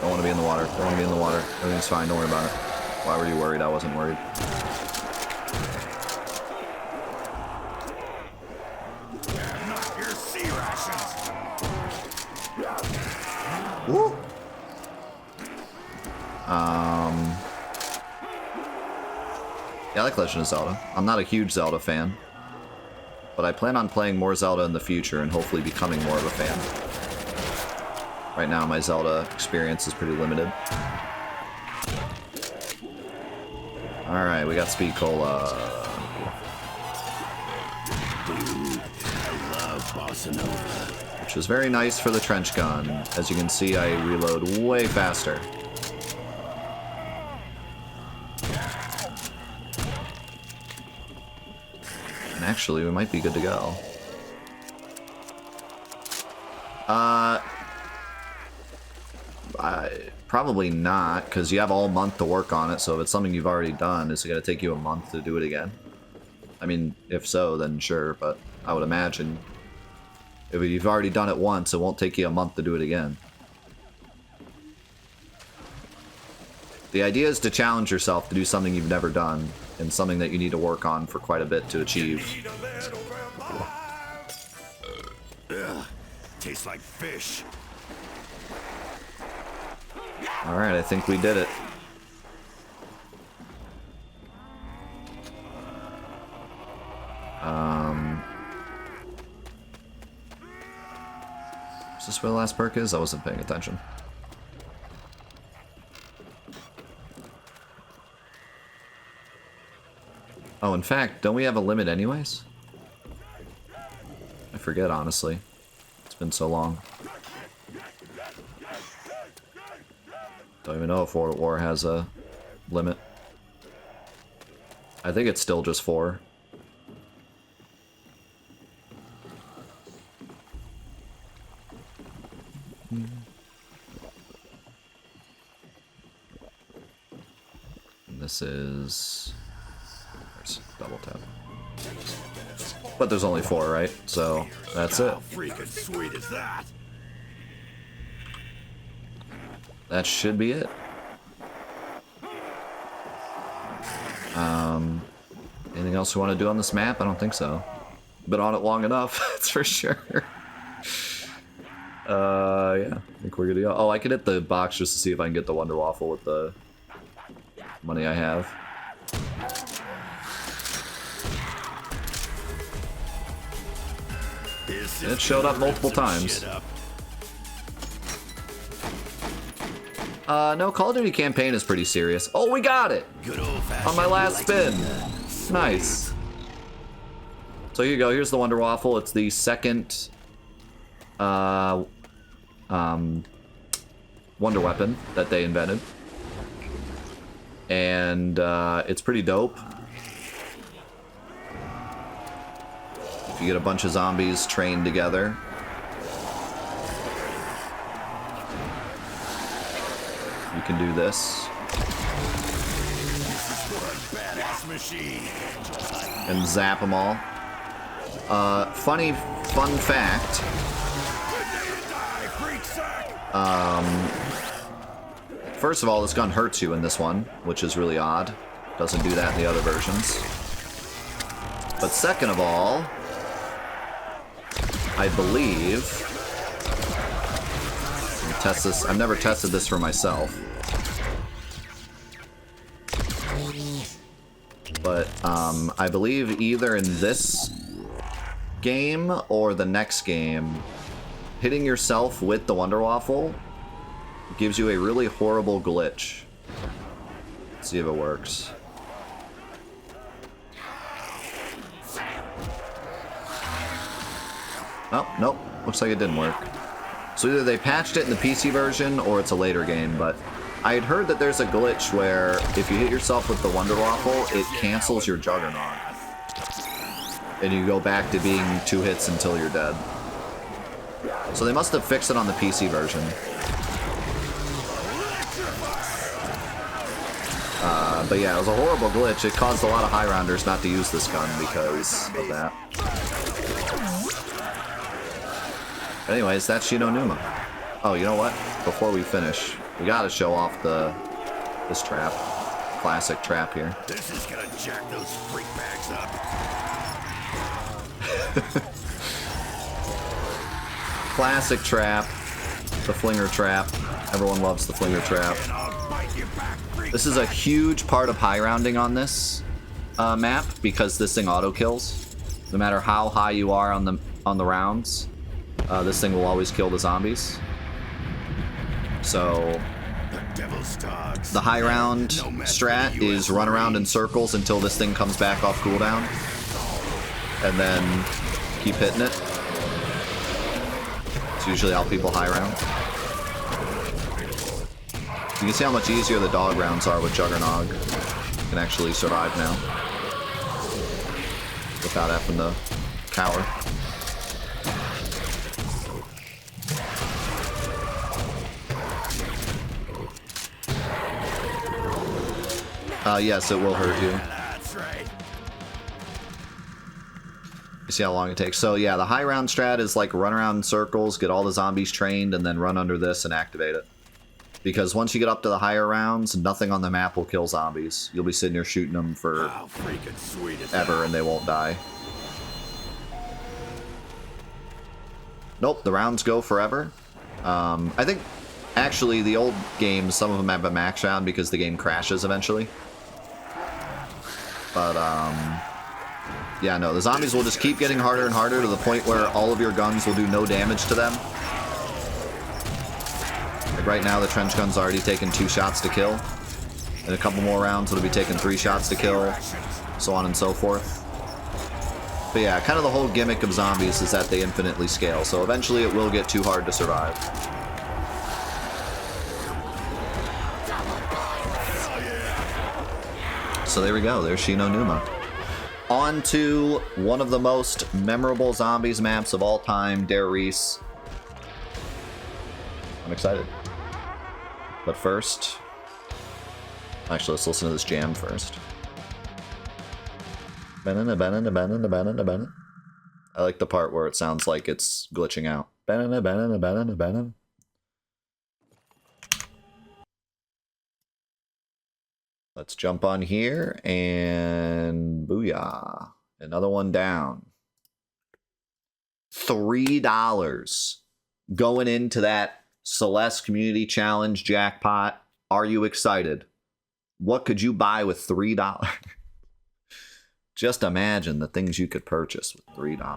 S1: Don't want to be in the water. Don't want to be in the water. Everything's fine. Don't worry about it. Why were you worried? I wasn't worried.
S2: Not your sea rations.
S1: Woo! Yeah, I like Legend of Zelda. I'm not a huge Zelda fan, but I plan on playing more Zelda in the future and hopefully becoming more of a fan. Right now, my Zelda experience is pretty limited. Alright, we got Speed Cola.
S2: Dude, I love Bossa Nova.
S1: Which is very nice for the trench gun. As you can see, I reload way faster. And actually, we might be good to go. Probably not, because you have all month to work on it, so if it's something you've already done, is it going to take you a month to do it again? I mean, if so, then sure, but I would imagine if you've already done it once, it won't take you a month to do it again. The idea is to challenge yourself to do something you've never done, and something that you need to work on for quite a bit to achieve.
S2: Ugh, tastes like fish.
S1: Alright, I think we did it. Is this where the last perk is? I wasn't paying attention. Oh, in fact, don't we have a limit anyways? I forget, honestly. It's been so long. Don't even know if World at War has a limit. I think it's still just 4. And this is... There's double tap. But there's only 4, right? So, that's it.
S2: How freaking sweet is that?
S1: That should be it. Anything else we want to do on this map? I don't think so. Been on it long enough, that's for sure. Yeah, I think we're good to go. Oh, I could hit the box just to see if I can get the Wonder Waffle with the money I have. And it showed up multiple times. No, Call of Duty campaign is pretty serious. Oh, we got it! On my last spin. Nice. So here you go, here's the Wonder Waffle. It's the second Wonder Weapon that they invented. And it's pretty dope. If you get a bunch of zombies trained together. You can do this. And zap them all. Fun fact. First of all, this gun hurts you in this one, which is really odd. Doesn't do that in the other versions. But second of all, I believe... Test this. I've never tested this for myself. But I believe either in this game or the next game, hitting yourself with the Wonder Waffle gives you a really horrible glitch. Let's see if it works. Oh, nope. Looks like it didn't work. So either they patched it in the PC version or it's a later game, but I had heard that there's a glitch where if you hit yourself with the Wonder Waffle, it cancels your Juggernaut. And you go back to being 2 hits until you're dead. So they must have fixed it on the PC version. But yeah, it was a horrible glitch. It caused a lot of high rounders not to use this gun because of that. Anyways, that's Numa. Oh, you know what? Before we finish, we gotta show off this trap. Classic trap here.
S2: This is gonna jack those freak bags up.
S1: Classic trap. The flinger trap. Everyone loves the flinger trap. This is a huge part of high rounding on this map because this thing auto kills. No matter how high you are on the rounds, this thing will always kill the zombies. So the high round strat is run around in circles until this thing comes back off cooldown, and then keep hitting it. It's usually how people high round. You can see how much easier the dog rounds are with Juggernog. You can actually survive now without having to cower. Yes, it will hurt you. You see how long it takes. So yeah, the high round strat is like run around in circles, get all the zombies trained, and then run under this and activate it. Because once you get up to the higher rounds, nothing on the map will kill zombies. You'll be sitting here shooting them for ever and they won't die. Nope, the rounds go forever. I think actually the old games, some of them have a max round because the game crashes eventually. But yeah, no, the zombies will just keep getting harder and harder to the point where all of your guns will do no damage to them. Like right now, the trench gun's already taken 2 shots to kill. In a couple more rounds, it'll be taking 3 shots to kill, so on and so forth. But yeah, kind of the whole gimmick of zombies is that they infinitely scale, so eventually it will get too hard to survive. So there we go, there's Numa. On to one of the most memorable zombies maps of all time, Dare Reese. I'm excited. But first, actually, let's listen to this jam first. I like the part where it sounds like it's glitching out. Let's jump on here and booyah. Another one down. $3 going into that Celeste Community Challenge jackpot. Are you excited? What could you buy with $3? Just imagine the things you could purchase with $3.